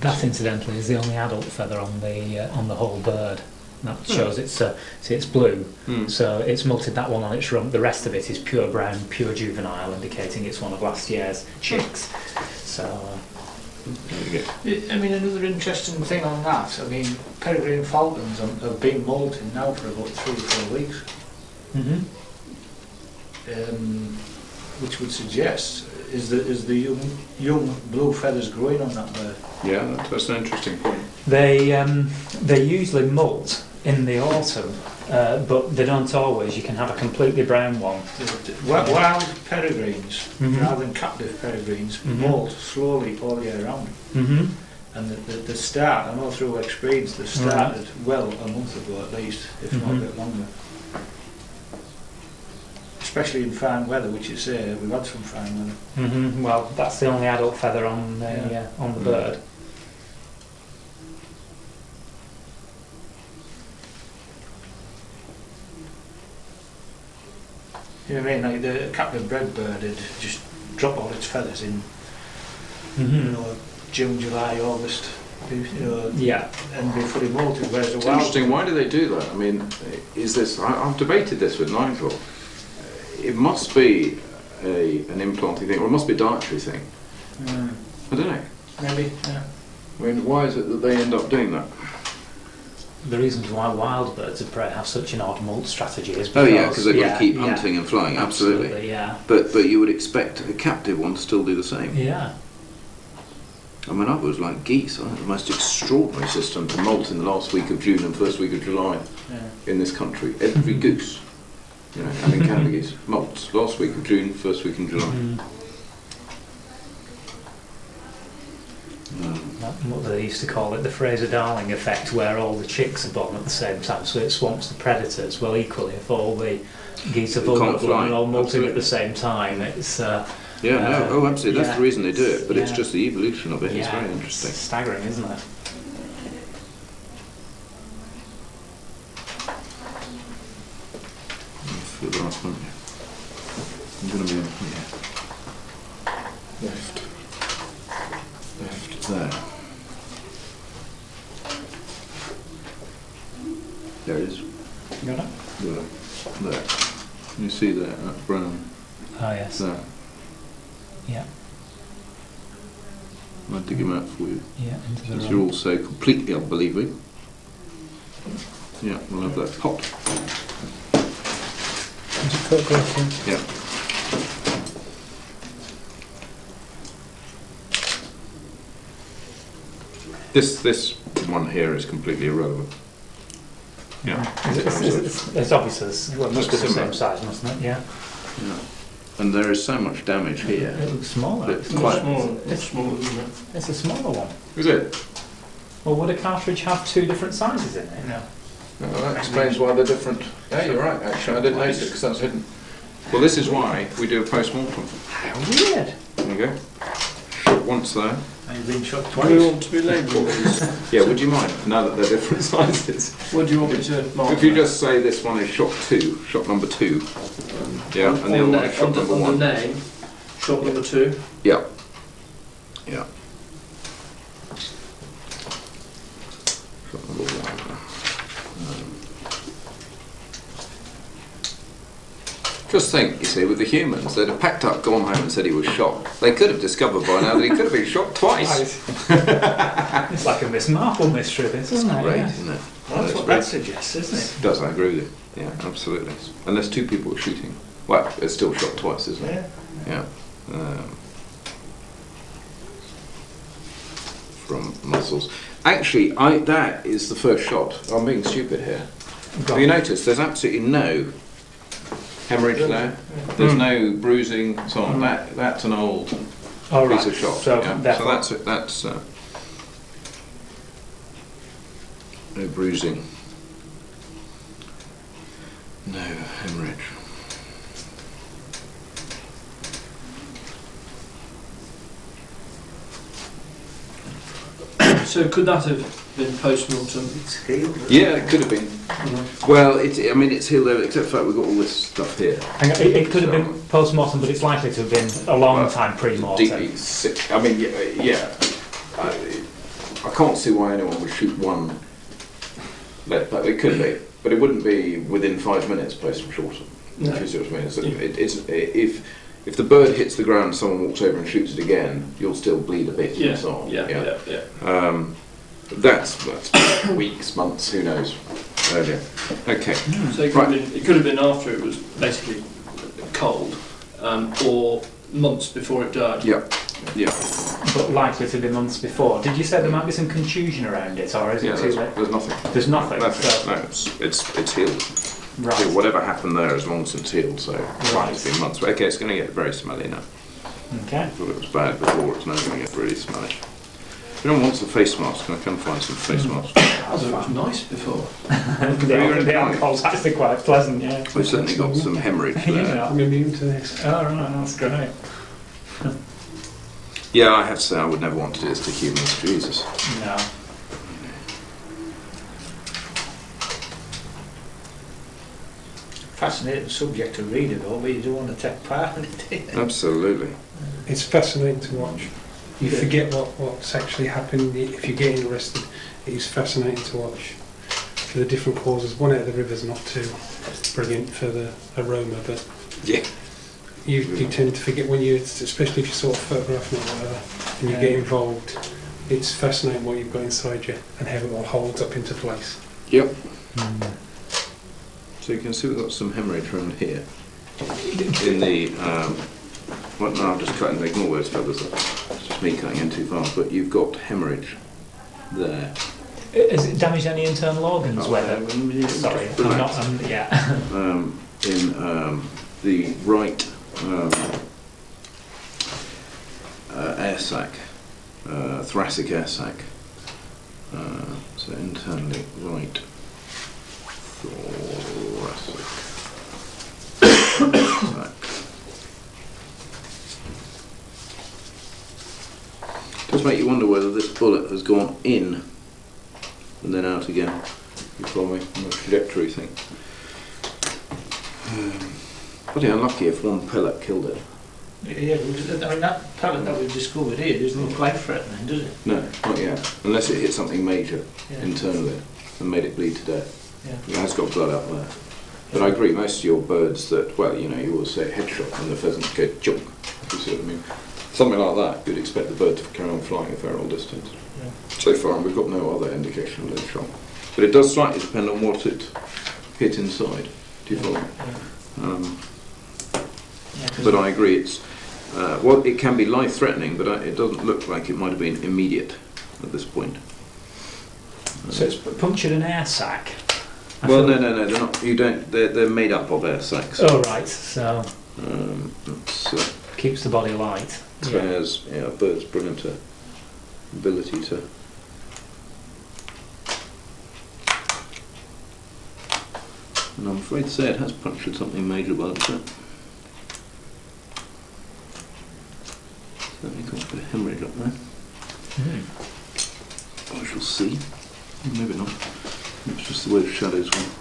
That, incidentally, is the only adult feather on the whole bird. That shows it's see, it's blue, so it's molted that one on its rump. The rest of it is pure brown, pure juvenile, indicating it's one of last year's chicks. So. There you go. I mean, another interesting thing on that, I mean, peregrine falcons have been molting now for about 3 or 4 weeks, which would suggest is the young blue feathers growing on that bird. Yeah, that's an interesting point. They usually molt in the autumn but they don't always. You can have a completely brown one. Wild peregrines, Mhm. rather than captive peregrines, Mhm. molt slowly all year round. Mm-hmm. And the start, I know through experience, they started well a month ago at least, if not a Mhm. bit longer. Especially in fine weather, which is we've had some fine weather. Mm-hmm. Well, that's the only adult feather on on the bird. You know what I mean? Like the captive bred bird would just drop all its feathers in, Mm-hmm. June, July, August, Yeah. and be fully molted. Whereas a It's wild interesting. Why do they do that? I mean, is this? I've debated this with Nigel. It must be an implanting thing, or it must be a dietary thing. I don't know. maybe, yeah. I mean, why is it that they end up doing that? The reasons why wild birds of prey have such an odd molt strategy is Oh because yeah, because they've got to keep hunting and flying. Absolutely. Yeah. But you would expect a captive one to still do the same. Yeah. I mean, others like geese. I think the most extraordinary system to molt in the last week of June and first week of July in this country. Every goose, and in Canada geese, molts last week of June, first week in July. Mm. What they used to call it, the Fraser-Darling effect, where all the chicks are born at the same time, so it swamps the predators. Well, equally, if all the geese are vulnerable and all molting at the same time, it's... absolutely. That's the reason they do it, but it's Yeah. just the evolution of it. It's very It's interesting. staggering, isn't it? For the last one, I'm going to be in here. Left there. There it is. Got it? There. Can you see there, that brown Oh, yes. there? Yeah. I'll dig him out for you. Yeah, into the Since room. you're all so completely unbelieving. Yeah, we'll have that pot. Is it photographed? Yeah. This one here is completely irrelevant. Yeah. It's obvious. Well, it must be the Similar. same size, mustn't it? Yeah. Yeah. And there is so much damage here. It looks smaller. It's quite. It's smaller, isn't it? It's a smaller one. Is it? Well, would a cartridge have two different sizes in it? No. No, that explains why they're different. Yeah, you're right. Actually, I didn't notice it because that's hidden. Well, this is why we do a post-mortem. How weird. There you go. Shot once there. And you've been shot Do twice. you want to be labelled? Yeah, would you mind? Now that they're different sizes. What do you want me to mark? If you just say this one is shot 2, shot number 2. Yeah, and the other one is shot number 1. On the name, shot number 2. Yeah. Yeah. Shot number 1. Just think, you see, with the humans, they'd have packed up, gone home and said he was shot. They could have discovered by now that he could have been shot twice. It's like a Miss Marple mystery, this, isn't it? Great, Yeah. isn't it? That's what that suggests, isn't it? It does, I agree with you. Yeah, absolutely. Unless two people were shooting. Well, it's still shot twice, isn't it? Yeah. Yeah. From muscles. Actually, that is the first shot. I'm being stupid here. Have you noticed there's absolutely no hemorrhage there? There's no bruising, so on. That's an old Oh, piece right. of shot. So, yeah. therefore- So that's no bruising. No hemorrhage. So could that have been post-mortem? It's healed. Yeah, it could have been. Well, it's healed there, except for the fact we've got all this stuff here. Hang on, it could have been post-mortem, but it's likely to have been a long time pre-mortem. Deeply sick. I mean, yeah. I can't see why anyone would shoot one lead, but it could be. But it wouldn't be within 5 minutes post-mortem. No. If you see what I mean. If the bird hits the ground and someone walks over and shoots it again, you'll still bleed a bit Yeah, and so on. yeah. That's weeks, months, who knows, earlier. Okay. So it could have been after it was basically cold, or months before it died. Yeah. Yeah. but likely to be months before. Did you say there might be some contusion around it, or is it too late? There's nothing. There's nothing. So, No, it's healed. right. Yeah, whatever happened there has long since healed, so Right. it's been months. But okay, it's going to get very smelly now. Okay. I thought it was bad before, it's now going to get really smelly. If anyone wants a face mask, can I come find some face masks? That was nice before. The alcohol's actually quite pleasant, yeah. We've certainly got some hemorrhage You there. know. I'm immune to this. Oh, right, that's great. Yeah, I have to say I would never want to do this to humans, Jesus. No. Fascinating subject to read it all, but you don't want to take part in it, do you? Absolutely. It's fascinating to watch. You forget what's actually happened if you're getting arrested. It is fascinating to watch for the different causes. One out of the river's not too brilliant for the aroma, but Yeah. you tend to forget when you, especially if you sort of photographing it or whatever, and you get involved. It's fascinating what you've got inside you and how it all holds up into place. Yep. So you can see we've got some hemorrhage around here. In the, well, no, I'm just cutting, ignore those feathers. It's just me cutting in too far, but you've got hemorrhage there. Has it damaged any internal organs? Oh, Whether? Sorry, I'm not. Yeah. In the right air sac, thoracic air sac. So internally right thoracic sac. Does make you wonder whether this bullet has gone in and then out again. You follow me on the trajectory thing. Pretty unlucky if one pellet killed it. Yeah, I mean, that pellet that we've discovered here doesn't look life-threatening, does it? No, not yet. Unless it hit something major Yeah. internally and made it bleed to death. Yeah. It has got blood up there. But I agree, most of your birds that, well, you know, you always say headshot and the pheasants go jump. You see what I mean? Something like that, you'd expect the bird to carry on flying a fair old distance. Yeah. So far, we've got no other indication of lead shot. But it does slightly depend on what it hit inside. Do you follow? But I agree, it's well, it can be life-threatening, but it doesn't look like it might have been immediate at this point. So it's punctured an air sac. Well, no, they're not. You don't. They're made up of air sacs. Oh right, so It's keeps the body light. Claire's, a bird's brilliant ability to. And I'm afraid to say it has punctured something major by the bit. Certainly got a bit of hemorrhage up there. I shall see. Maybe not. It's just the way the shadows went.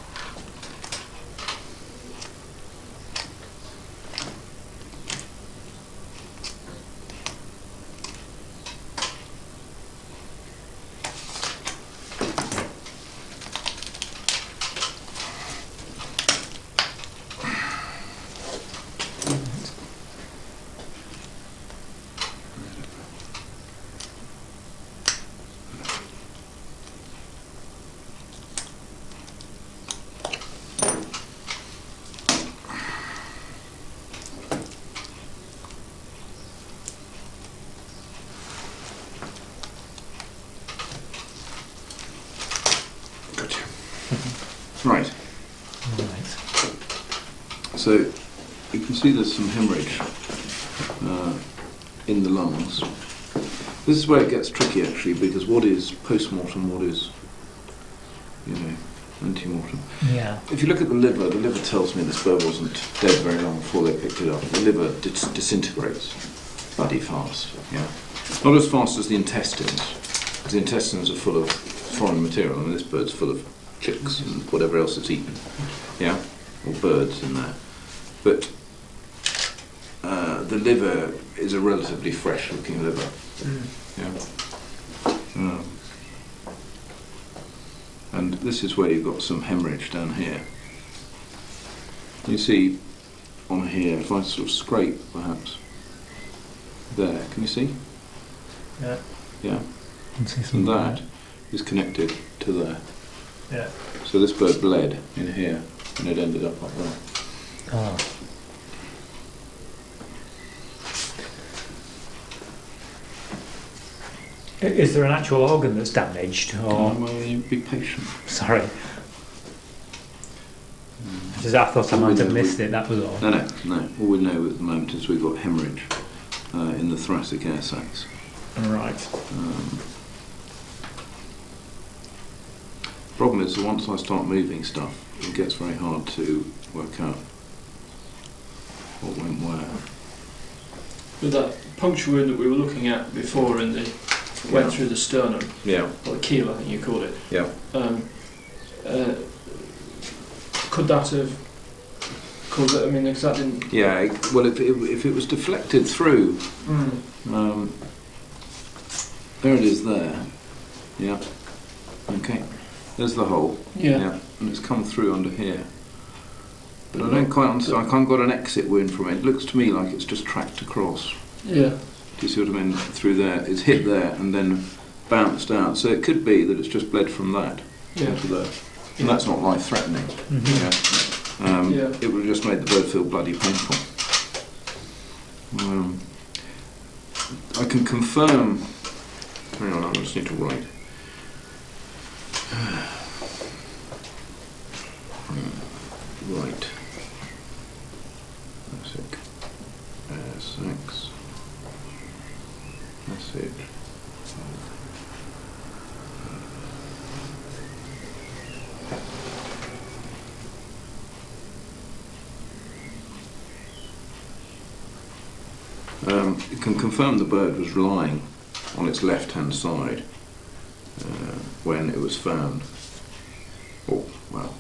Gotcha. Right. So you can see there's some hemorrhage in the lungs. This is where it gets tricky actually, because what is post-mortem, what is, ante-mortem. Yeah. If you look at the liver tells me this bird wasn't dead very long before they picked it up. The liver disintegrates bloody fast. Yeah. Not as fast as the intestines, because the intestines are full of foreign material, and this bird's full of chicks and whatever else it's eaten. Yeah, or birds in there. But the liver is a relatively fresh-looking liver. Yeah. And this is where you've got some hemorrhage down here. You see on here, if I sort of scrape perhaps, there, can you see? Yeah. Yeah. Can see some And that is connected to there. Yeah. So this bird bled in here and it ended up there. Oh. Is there an actual organ that's damaged? Or Well, you be patient. sorry, just I thought I might have missed it. That was all. No. All we know at the moment is we've got hemorrhage in the thoracic air sacs. Right. Problem is that once I start moving stuff, it gets very hard to work out what went where. With that puncture wound that we were looking at before in the went through the sternum, Yeah. or the keel, I think you called it. Yeah. Could that have caused it? I mean, because that didn't. Yeah. Well, if it was deflected through, there it is there. Yeah. Okay. There's the hole. Yeah. And it's come through under here. But I don't quite understand. I can't got an exit wound from it. It looks to me like it's just tracked across. Yeah. Do you see what I mean? Through there, it's hit there and then bounced out. So it could be that it's just bled from that into there. And that's not life-threatening. Yeah. It would have just made the bird feel bloody painful. I can confirm. Hang on, I just need to write. Right. Classic. Sex. Message. It can confirm the bird was lying on its left-hand side when it was found. Or, well,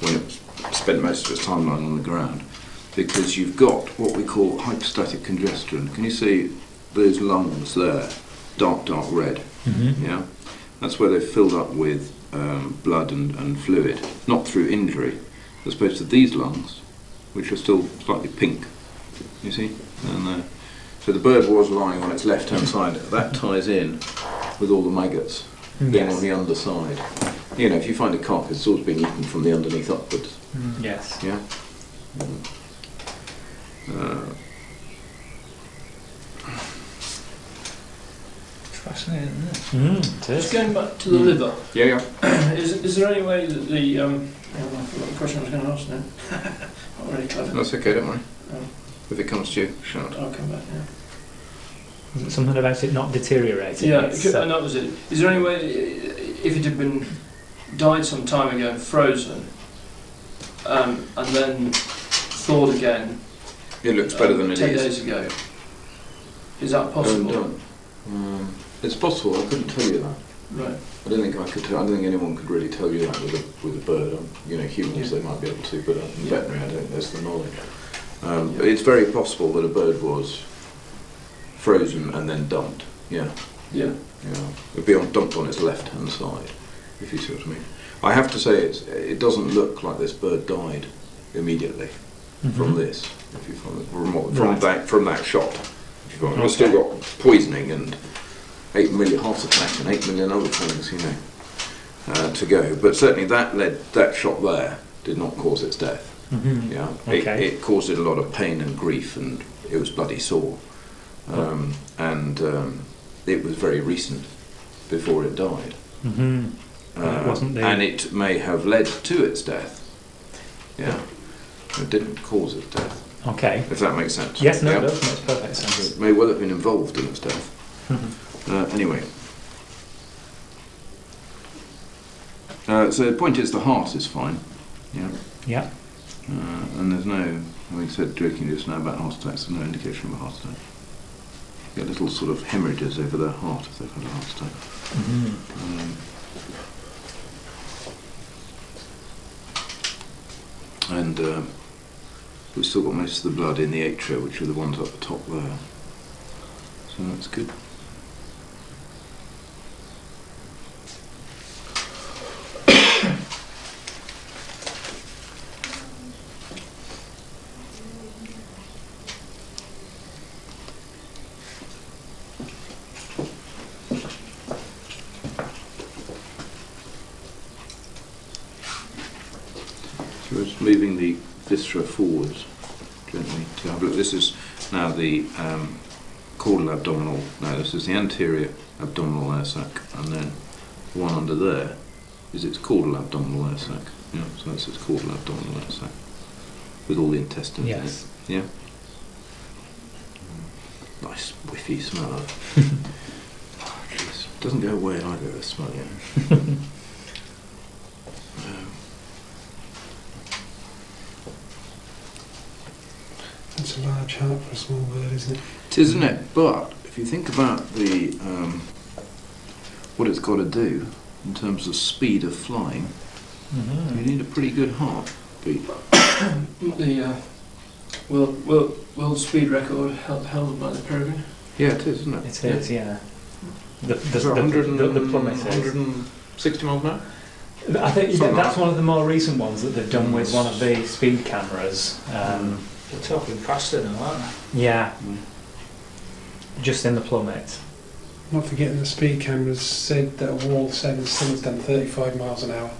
when it spent most of its time lying on the ground, because you've got what we call hypostatic congestion. Can you see those lungs there, dark red? Yeah, that's where they're filled up with blood and fluid, not through injury, as opposed to these lungs, which are still slightly pink. You see, and so the bird was lying on its left-hand side. That ties in with all the maggots being on the underside. You know, if you find a carcass, it's always being eaten from the underneath upwards. Yes. Yeah. Fascinating, isn't it? Just going back to the liver. Yeah. Is there any way that the I forgot the question I was going to ask now. Not very clever. That's okay, don't worry. Oh. If it comes to you, shout. I'll come back. Yeah. Was it something about it not deteriorating? Yeah, It's, and that was it. Is there any way, if it had been died some time ago and frozen, and then thawed again? It looks better than it 10 is. days ago. Is that possible? Done. It's possible. I couldn't tell you that. Right. I don't think I could. I don't think anyone could really tell you that with a bird. You know, humans they might be able to, but in veterinary, I don't. There's the knowledge. But it's very possible that a bird was frozen and then dumped. Yeah. Yeah. It'd be dumped on its left-hand side, if you see what I mean. I have to say, it doesn't look like this bird died immediately from this. If you follow, from that shot. If you follow. It's still got poisoning and 8 million heart attack and 8 million other things, you know, to go. But certainly that shot there did not cause its death. Yeah. Okay. It caused it a lot of pain and grief, and it was bloody sore. It was very recent before it died. It wasn't and it may have led to its death. Yeah. It didn't cause its death. Okay. If that makes sense. Yes, no, it does. Makes perfect sense. It may well have been involved in its death. Anyway. So the point is the heart is fine. Yeah. Yeah. And there's no, we said joking just now about heart attacks, there's no indication of a heart attack. You get little sort of hemorrhages over their heart if they've had a heart attack. And we've still got most of the blood in the atria, which are the ones up the top there. So that's good. So we're just moving the viscera forwards gently to have a look. This is now the caudal abdominal. No, this is the anterior abdominal air sac, and then the one under there is its caudal abdominal air sac. Yeah, so that's its caudal abdominal air sac with all the intestines Yes. in it. Yeah. Nice whiffy smell. It doesn't go away either, the smell, yeah. That's a large heart for a small bird, isn't it? It is, isn't it? But if you think about the what it's got to do in terms of speed of flying, you need a pretty good heartbeat. The world speed record held by the peregrine. Yeah, it is, isn't it? It is, yeah. The plummet is. 160 miles an hour? I think Something that's like one of the more recent ones that they've done with one of the speed cameras. They're talking faster now, aren't they? Yeah. Just in the plummet. Not forgetting the speed cameras said that a wall 7 still done 35 miles an hour.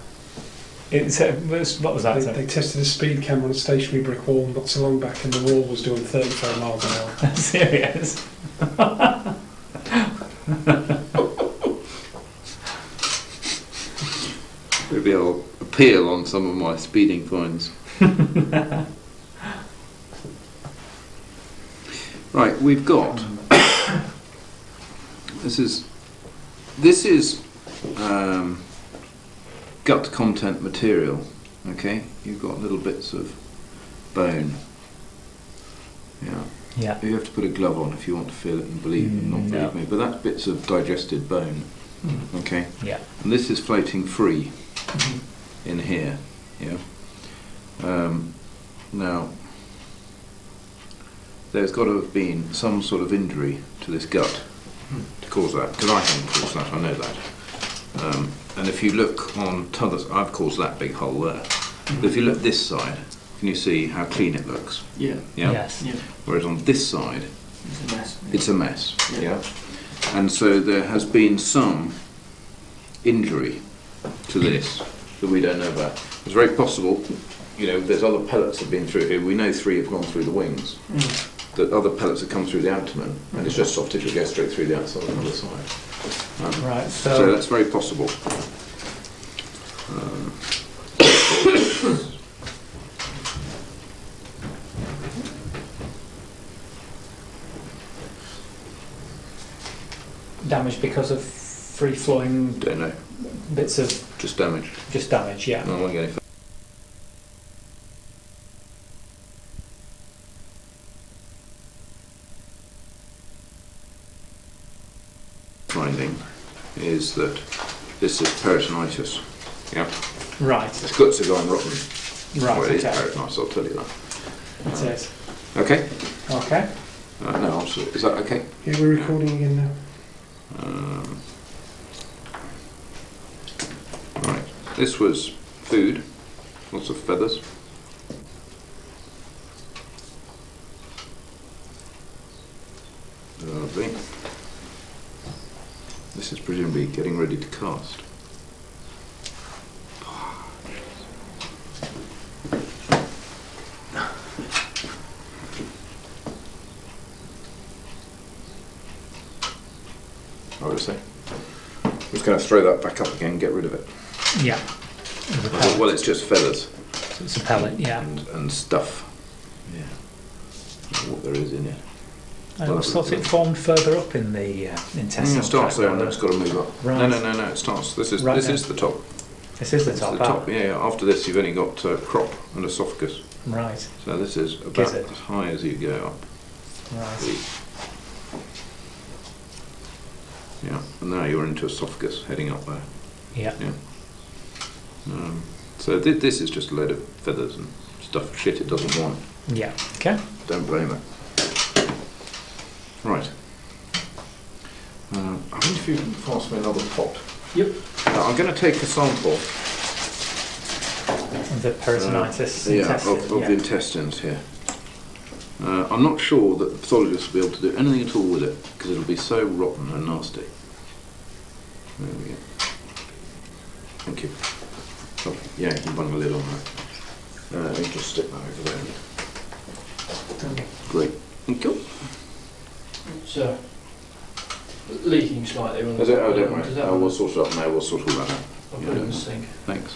What was that? They tested a speed camera on a stationary brick wall not so long back, and the wall was doing 35 miles an hour. Serious? Maybe I'll appeal on some of my speeding fines. Right, we've got this is gut content material. Okay, you've got little bits of bone. Yeah. Yeah. You have to put a glove on if you want to feel it and believe me, not No. believe me. But that's bits of digested bone. Okay. Yeah. And this is floating free in here. Yeah. Now, there's got to have been some sort of injury to this gut to cause that, because I haven't caused that, I know that. And if you look on t'other, I've caused that big hole there. But if you look this side, can you see how clean it looks? Yeah. Yeah. Yes. Yeah. Whereas on this side, It's a mess. it's a mess. Yeah. Yeah. And so there has been some injury to this that we don't know about. It's very possible, you know, there's other pellets that have been through here. We know 3 have gone through the wings. That other pellets have come through the abdomen, and it's just soft tissue goes straight through the outside on the other side. Right. So that's very possible. Damage because of free-flowing Don't know, bits of just damage. just damage. Yeah. No, I won't go any further. Finding is that this is peritonitis. Yeah, Right. its guts are going rotten. Right. Well, it is Okay. peritonitis, I'll tell you that. It is. Okay. Okay. No, absolutely. Is that okay? Yeah, we're recording again now. Right. This was food. Lots of feathers. Lovely. This is presumably getting ready to cast. I would say. I'm just going to throw that back up again and get rid of it. Yeah. Well, it's just feathers It's a pellet. Yeah. and stuff. Yeah. What there is in it. I always thought it formed further up in the intestinal It starts tract, there and then rather. it's got to move up. Right. No. It starts. This is Right this there. is the top. This is the It's top. the top. Yeah. After this, you've only got crop and esophagus. Right. So this is about Gizzard. as high as you go up. Right. Yeah. And now you're into esophagus, heading up there. Yeah. So this is just a load of feathers and stuff, shit it doesn't want. Yeah. Okay. Don't blame it. Right. I wonder if you can pass me another pot. Yep. Now, I'm going to take a sample The peritonitis intestine. of the intestines here. I'm not sure that the pathologist will be able to do anything at all with it because it'll be so rotten and nasty. There we go. Thank you. Oh, yeah, you can bung a lid on that. Let me just stick that over there. Great. Thank you. It's leaking slightly. Is it? Oh, don't worry. Does that We'll sort it up now. We'll sort all that out. I'll put it in the sink. Thanks.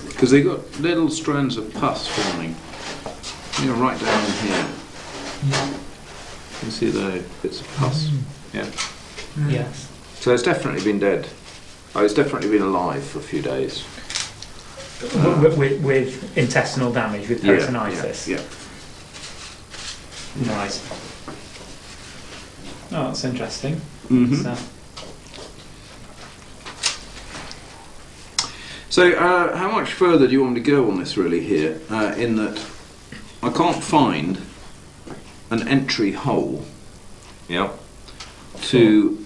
Because they got little strands of pus forming. You know, right down in here. Yeah. You can see the bits of pus. Yeah. Yes. So it's definitely been dead. Oh, it's definitely been alive for a few days. With intestinal damage, with peritonitis. Yeah. Right. Oh, that's interesting. So, how much further do you want me to go on this really here? In that I can't find an entry hole, to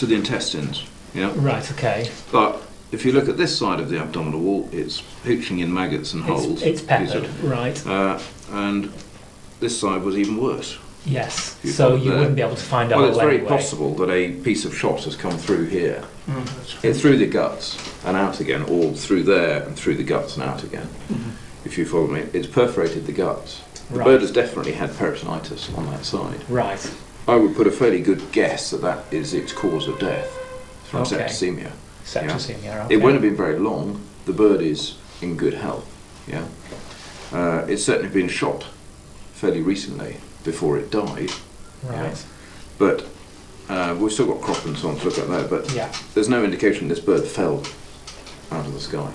the intestines, Right, okay. But if you look at this side of the abdominal wall, it's hooching in maggots and holes. It's peppered, right. And this side was even worse. Yes, You so put you there. wouldn't be able to find a Well, hole it's very anyway. possible that a piece of shot has come through here. It's through the guts and out again, or through there and through the guts and out again. If you follow me, it's perforated the guts. The Right. bird has definitely had peritonitis on that side. Right, I would put a fairly good guess that that is its cause of death from Okay. septicemia. septicemia, okay. It won't have been very long. The bird is in good health. It's certainly been shot fairly recently before it died. Right, But we've still got crop and so on to look at that. But yeah. there's no indication this bird fell out of the sky.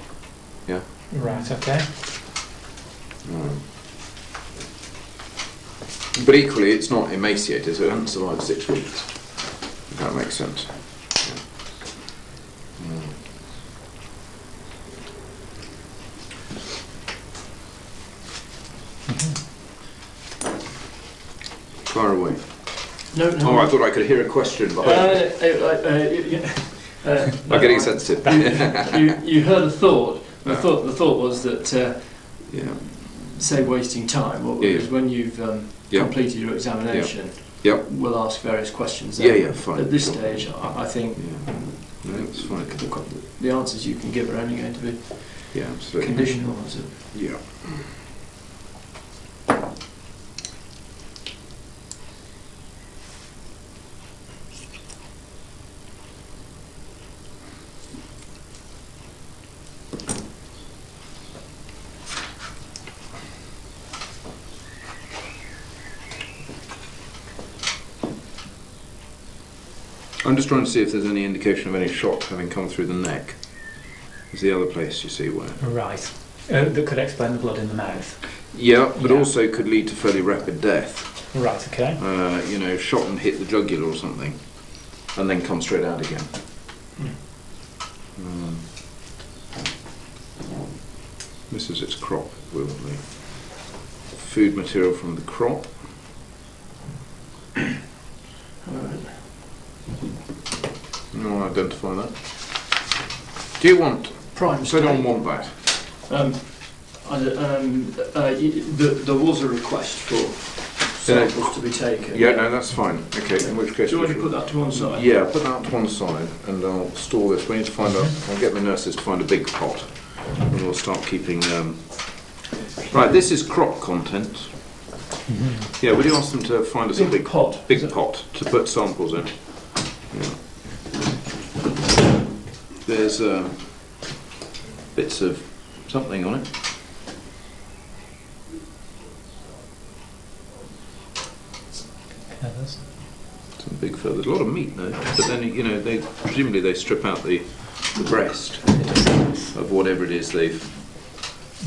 Right, okay. But equally, it's not emaciated, so it hasn't survived 6 weeks. If that makes sense. Far away. No. Oh, I thought I could hear a question behind me. I'm getting sensitive. You heard a thought. The thought was that Yeah. save wasting time. Because when you've completed your examination, Yep. we'll ask various questions. Yeah, fine. At this Sure. stage, I think No, it's fine. the answers you can give are only going to be Yeah, absolutely. conditional. Is it? Yeah. I'm just trying to see if there's any indication of any shot having come through the neck. Is the other place you see where? Right. That could explain the blood in the mouth. Yeah, but Yeah. also could lead to fairly rapid death. Right, okay. Shot and hit the jugular or something, and then come straight out again. This is its crop, will be. Food material from the crop. No, I'll identify that. Do you want? Prime So don't state. want that. There was a request for samples to be taken. Yeah, no, that's fine. Okay, in which case. Do you want we to shall- put that to one side? Yeah, put that to one side, and I'll store this. We need to find out. I'll get my nurses to find a big pot, and we'll start keeping. Right, this is crop contents. Yeah, would you ask them to find us a big pot. big pot to put samples in? Yeah. There's bits of something on it. Feathers. Some big feathers. A lot of meat though. But then they presumably they strip out the breast of whatever it is they've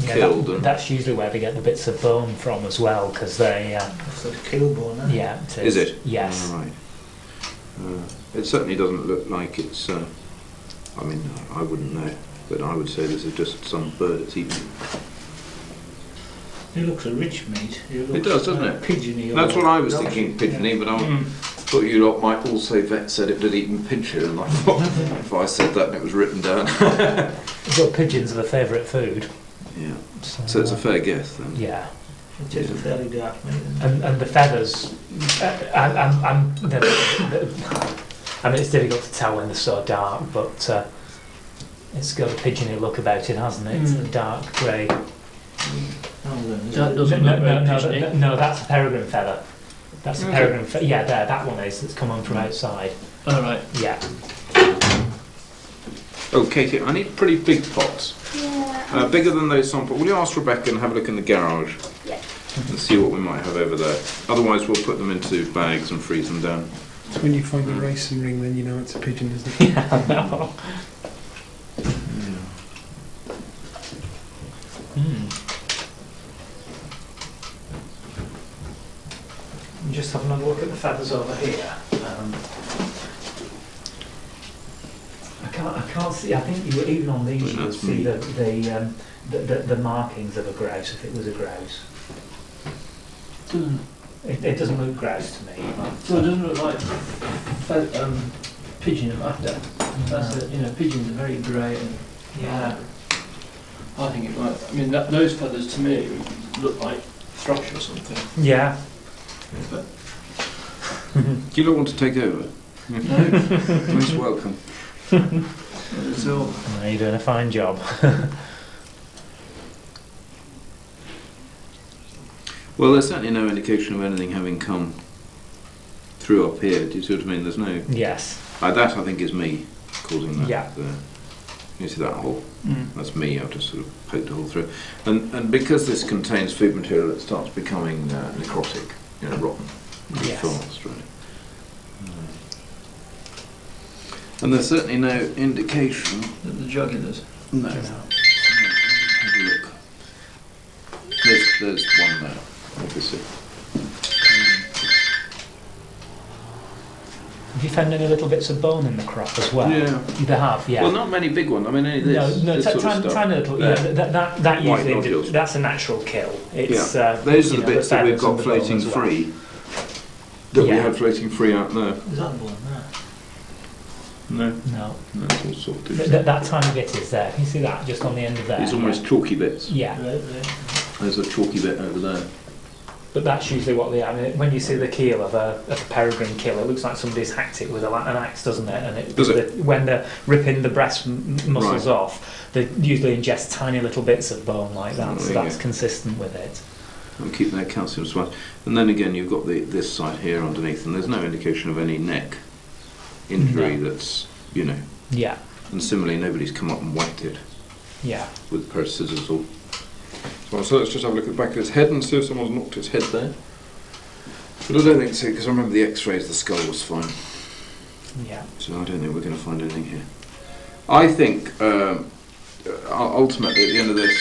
killed. And That's usually where they get the bits of bone from as well, because they. It's like a kill bone, isn't it? Yeah, it is it? Yes. Oh, right. It certainly doesn't look like it's. I wouldn't know, but I would say this is just some bird that's eaten. It looks a rich meat. It does, doesn't it? Pigeony. That's what I was Does thinking, it? pigeony, but I thought you lot might also vet said it did eaten pigeon, and I thought if I said that and it was written down. Well, pigeons are the favourite food. Yeah. So it's a fair guess then. Yeah. It is a fairly dark meat. Isn't it? And the feathers, it's difficult to tell when they're so dark, but it's got a pigeony look about it, hasn't it? It's a dark grey That doesn't look very pigeony. no, that's a peregrine feather. That's a Okay. peregrine feather. Yeah, there, that one is. It's come on from outside. All right. Yeah. Oh, Katie, I need pretty big pots. Yeah. Bigger than those sample. Will you ask Rebecca and have a look in the garage? Yeah. And see what we might have over there. Otherwise, we'll put them into bags and freeze them down. So when you find the racing ring, then you know it's a pigeon, isn't it? Yeah, I know. I'm just having a look at the feathers over here. I can't see. I think you even on these you would That's see me. the markings of a grouse if it was a grouse. Doesn't, It doesn't look grouse to me. so it doesn't look like pigeon after. That's it. You know, pigeons are very grey and Yeah. I think it might. I mean, those feathers to me look like thrush or something. Yeah. But Do you not want to take over? no, Most welcome. so No, you're doing a fine job. Well, there's certainly no indication of anything having come through up here. Do you see what I mean? There's no... Yes. that, I think, is me causing that. Yeah. You see that hole? That's me. I've just sort of poked a hole through. And because this contains food material, it starts becoming necrotic, rotten pretty Yes. fast, really. And there's certainly no indication... the jugulars. No. No. Have a look. There's one there, obviously. Have you found any little bits of bone in the crop as well? Yeah. They have, yeah. Well, not many big ones. I mean, only this. No, this sort of tiny, stuff. tiny little. There. Yeah, that White usually nodules. that's a natural kill. It's Yeah. Those are the bits that we've feathers and got the bone floating as well. free. That we Yeah. had floating free out there. Is that the one there? No, No, no, it's all soft. that tiny bit is there. Can you see that just on the end of there? It's almost chalky bits. Yeah, There's a chalky bit over there. but that's usually what they. I mean, when you see the keel of a peregrine kill, it looks like somebody's hacked it with an axe, doesn't it? And it, Does it? when they're ripping the breast muscles Right. off, they usually ingest tiny little bits of bone like that. Oh, So there you that's go. consistent with it. And keep their calcium supply. And then again, you've got this side here underneath, and there's no indication of any neck injury that's, Yeah, and similarly, nobody's come up and whacked it yeah. with a pair of scissors or... So let's just have a look at the back of his head and see if someone's knocked his head there. But I don't think so, because I remember the x-rays, the skull was fine. Yeah. So I don't think we're going to find anything here. I think, ultimately, at the end of this,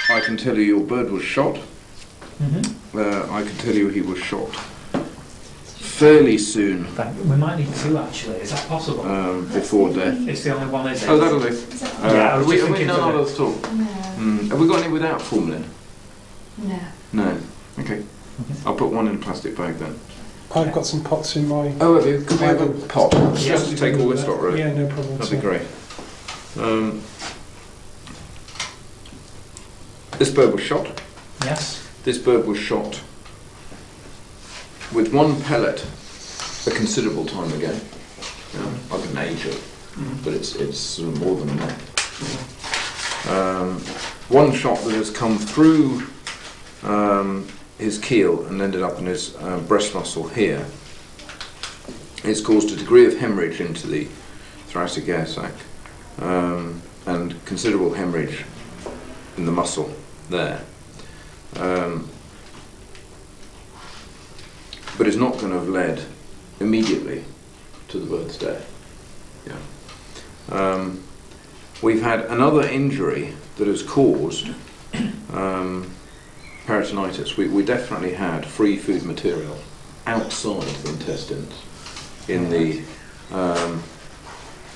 I can tell you your bird was shot. I can tell you he was shot fairly soon We might need two actually. Is that possible? before death. It's the only one, is it? Oh, that'll do. Is that Yeah, I was have we just thinking none for the- others at all? No. Have we got any without formalin? No. No. Okay. I'll put one in a plastic bag then. I've got some pots in my... Oh, have you? Could we have a pot? Yeah. Just to take all this lot, really. Yeah, no problem. That'd be great. This bird was shot. Yes. This bird was shot with one pellet a considerable time ago. I can age it, but it's sort of more than that. One shot that has come through his keel and ended up in his breast muscle here. It's caused a degree of hemorrhage into the thoracic air sac and considerable hemorrhage in the muscle there. But it's not going to have led immediately to the bird's death. Yeah. We've had another injury that has caused peritonitis. We definitely had free food material outside the intestines in the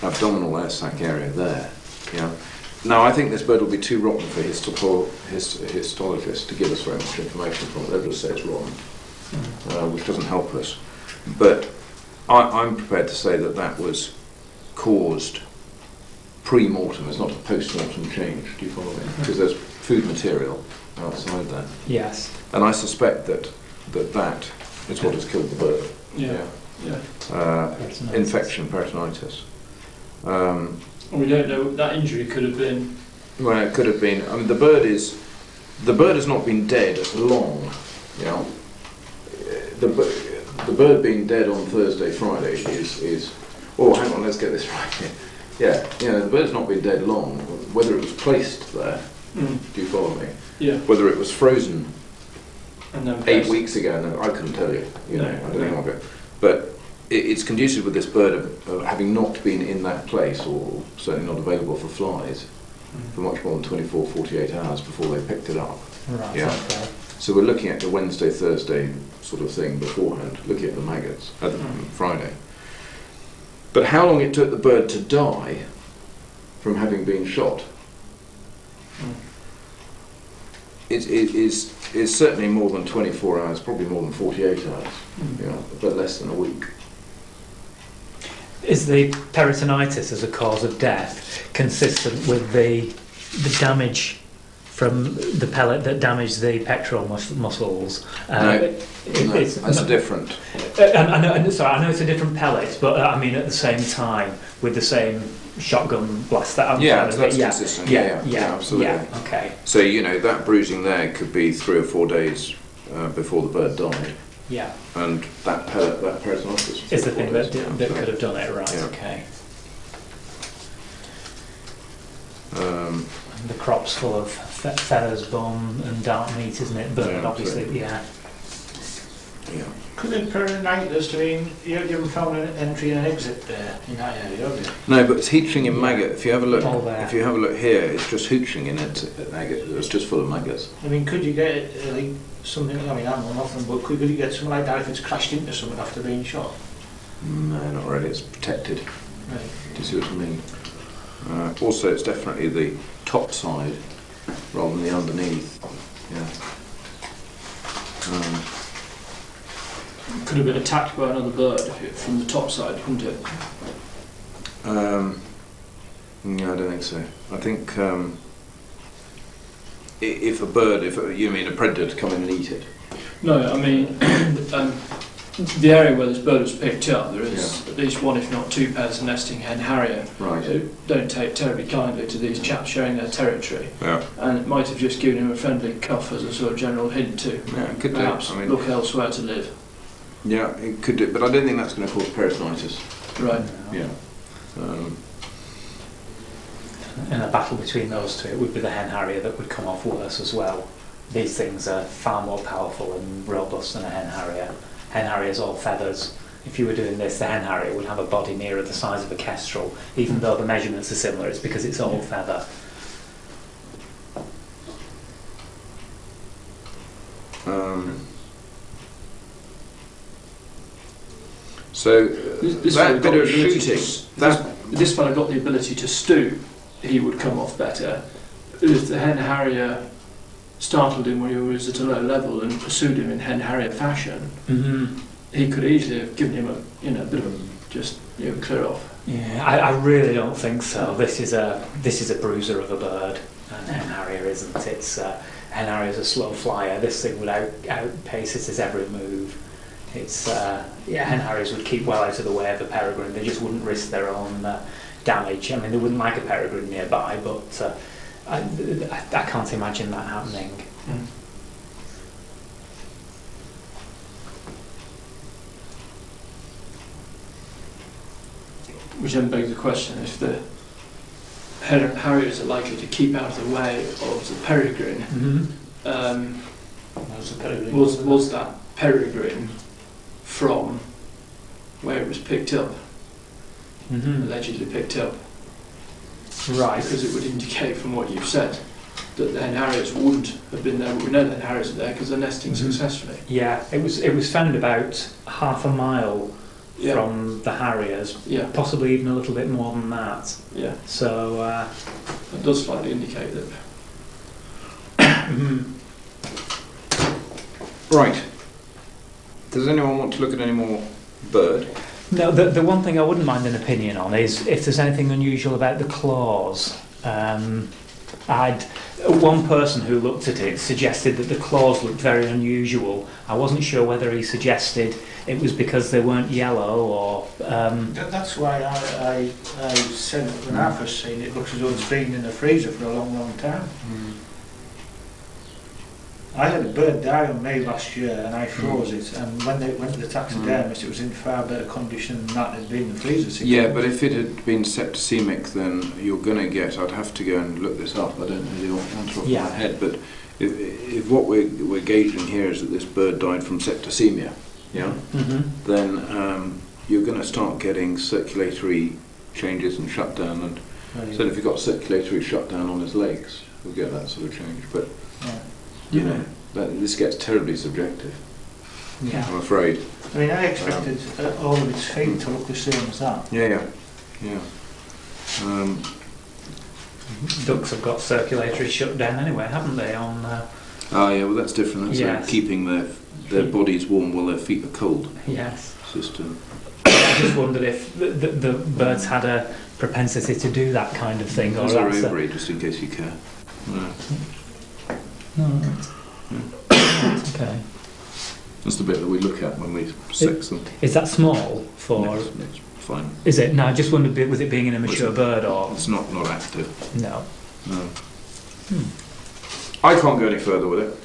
abdominal air sac area there. Yeah. Now, I think this bird will be too rotten for histologists to give us very much information from it. They'll just say it's rotten, which doesn't help us. But I'm prepared to say that that was caused pre-mortem. It's not a post-mortem change. Do you follow me? Because there's food material outside there. Yes. And I suspect that is what has killed the bird. Yeah. Infection, peritonitis. We don't know. That injury could have been. Well, it could have been. I mean, the bird is the bird has not been dead long. You know, the bird being dead on Thursday, Friday is. Oh, hang on, let's get this right here. Yeah, the bird's not been dead long. Whether it was placed there, do you follow me? Yeah. Whether it was frozen And then 8 weeks ago, no, I couldn't tell you. I don't know of it. But it's conducive with this bird of having not been in that place, or certainly not available for flies, for much more than 24, 48 hours before they picked it up. Right. Yeah. Okay. So we're looking at the Wednesday, Thursday sort of thing beforehand, looking at the maggots, Friday. But how long it took the bird to die from having been shot is certainly more than 24 hours, probably more than 48 hours, but less than a week. Is the peritonitis as a cause of death consistent with the damage from the pellet that damaged the pectoral muscles? No, that's a different. I know it's a different pellet, but I mean at the same time with the same shotgun blast that I'm That's consistent. Yeah, absolutely. Yeah, okay. So that bruising there could be 3 or 4 days before the bird died. Yeah. And that peritonitis Is the thing that could have done it, right? Yeah. Okay. The crop's full of feathers, bone, and dark meat, isn't it? Bird, obviously. Yeah. Could it peritonitis mean you haven't found an entry and exit there in that area, have you? No, but it's heat-ring in maggot. If you have a look, All there. if you have a look here, it's just heat-ring in it. Maggot. It's just full of maggots. I mean, could you get like something? I mean, I know nothing, but could you get something like that if it's crashed into something after being shot? No, not really. It's protected. Right. Do you see what I mean? Also, it's definitely the top side rather than the underneath. Yeah. Could have been attacked by another bird from the top side, couldn't it? No, I don't think so. I think if you mean a predator to come in and eat it. No, I mean the area where this bird was picked up, there is at least one, if not two pairs of nesting hen harrier Right. who don't take terribly kindly to these chaps sharing their territory, Yeah. and it might have just given him a friendly cuff as a sort of general hint to Yeah, it could do. perhaps I mean, look elsewhere to live. yeah, it could do, but I don't think that's going to cause peritonitis. Right. Yeah. In a battle between those two, it would be the hen harrier that would come off worse as well. These things are far more powerful and robust than a hen harrier. Hen harrier's all feathers. If you were doing this, the hen harrier would have a body nearer the size of a kestrel, even though the measurements are similar. It's because it's all feather. So This that fellow bit got of the ability shooting, this fellow got the ability to stoop, he would come off better. If the hen harrier startled him when he was at a low level and pursued him in hen harrier fashion, he could easily have given him a bit of just clear off. Yeah, I really don't think so. This is a bruiser of a bird, and hen harrier isn't. Hen harrier's a slow flyer. This thing would outpace it at every move. Hen harriers would keep well out of the way of a peregrine. They just wouldn't risk their own damage. I mean, they wouldn't like a peregrine nearby, but I can't imagine that happening. Which then begs the question, if the hen harriers are likely to keep out of the way of the peregrine, was that peregrine from where it was picked up, allegedly picked up? Right. Because it would indicate from what you've said that the hen harriers wouldn't have been there, but we know the hen harriers are there because they're nesting successfully. Yeah, it was found about half a mile from the harriers, possibly even a little bit more than that. Yeah. So that does slightly indicate that. right. Does anyone want to look at any more bird? No, the one thing I wouldn't mind an opinion on is if there's anything unusual about the claws. One person who looked at it suggested that the claws looked very unusual. I wasn't sure whether he suggested it was because they weren't yellow or... That's why I said when I first seen it, it looks as though it's been in the freezer for a long, long time. I had a bird die on me last year and I froze it, and when they went to the taxidermist it was in far better condition than that had been in the freezer. 6 Yeah, months. but if it had been septicemic, then you're going to get, I'd have to go and look this up, I don't know the answer off Yeah. my head, but if what we're gauging here is that this bird died from septicemia, yeah, then you're going to start getting circulatory changes and shutdown, and Right. so if you've got circulatory shutdown on his legs, you'll get that sort of change, but Yeah. you know, this gets terribly subjective, Yeah. I'm afraid. I mean, I expected all of its feet to look the same as that. Yeah. Ducks have got circulatory shutdown anyway, haven't they? On Oh yeah, well that's different. That's Yes. keeping their bodies warm while their feet are cold yes. system. I just wondered if the birds had a propensity to do that kind of thing, or There's our that's ovary, just in case you care. No. okay. That's the bit that we look at when we sex them. Is that small for? No, it's fine. Is it? No, I just wondered with it being an immature bird or It's not active. no. No. I can't go any further with it.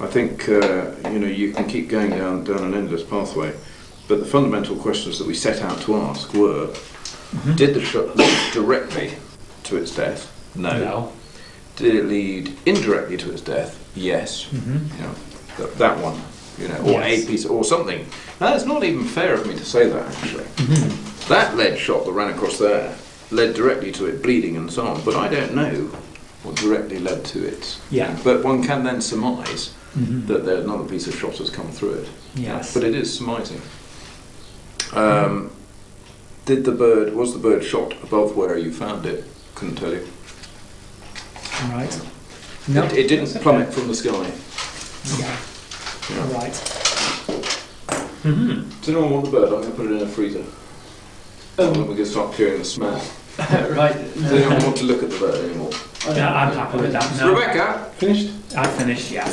I think you can keep going down an endless pathway, but the fundamental questions that we set out to ask were: did the shot lead directly to its death? No. Did it lead indirectly to its death? Yes. That one, or Yes. a piece or something. Now, it's not even fair of me to say that actually. That lead shot that ran across there led directly to it bleeding and so on, but I don't know what directly led to it. Yeah. But one can then surmise that there's another piece of shot has come through it. Yes. But it is surmising. Was the bird shot above where you found it? Couldn't tell you. Right. No. It didn't that's plummet okay. from the sky. Yeah. Yeah. Right. Does anyone want the bird? I'm going to put it in a freezer. And then we're going to start clearing the smell. Right. Does anyone want to look at the bird anymore? Yeah, I'm happy with that. No. Rebecca! Finished? I finished. Yeah.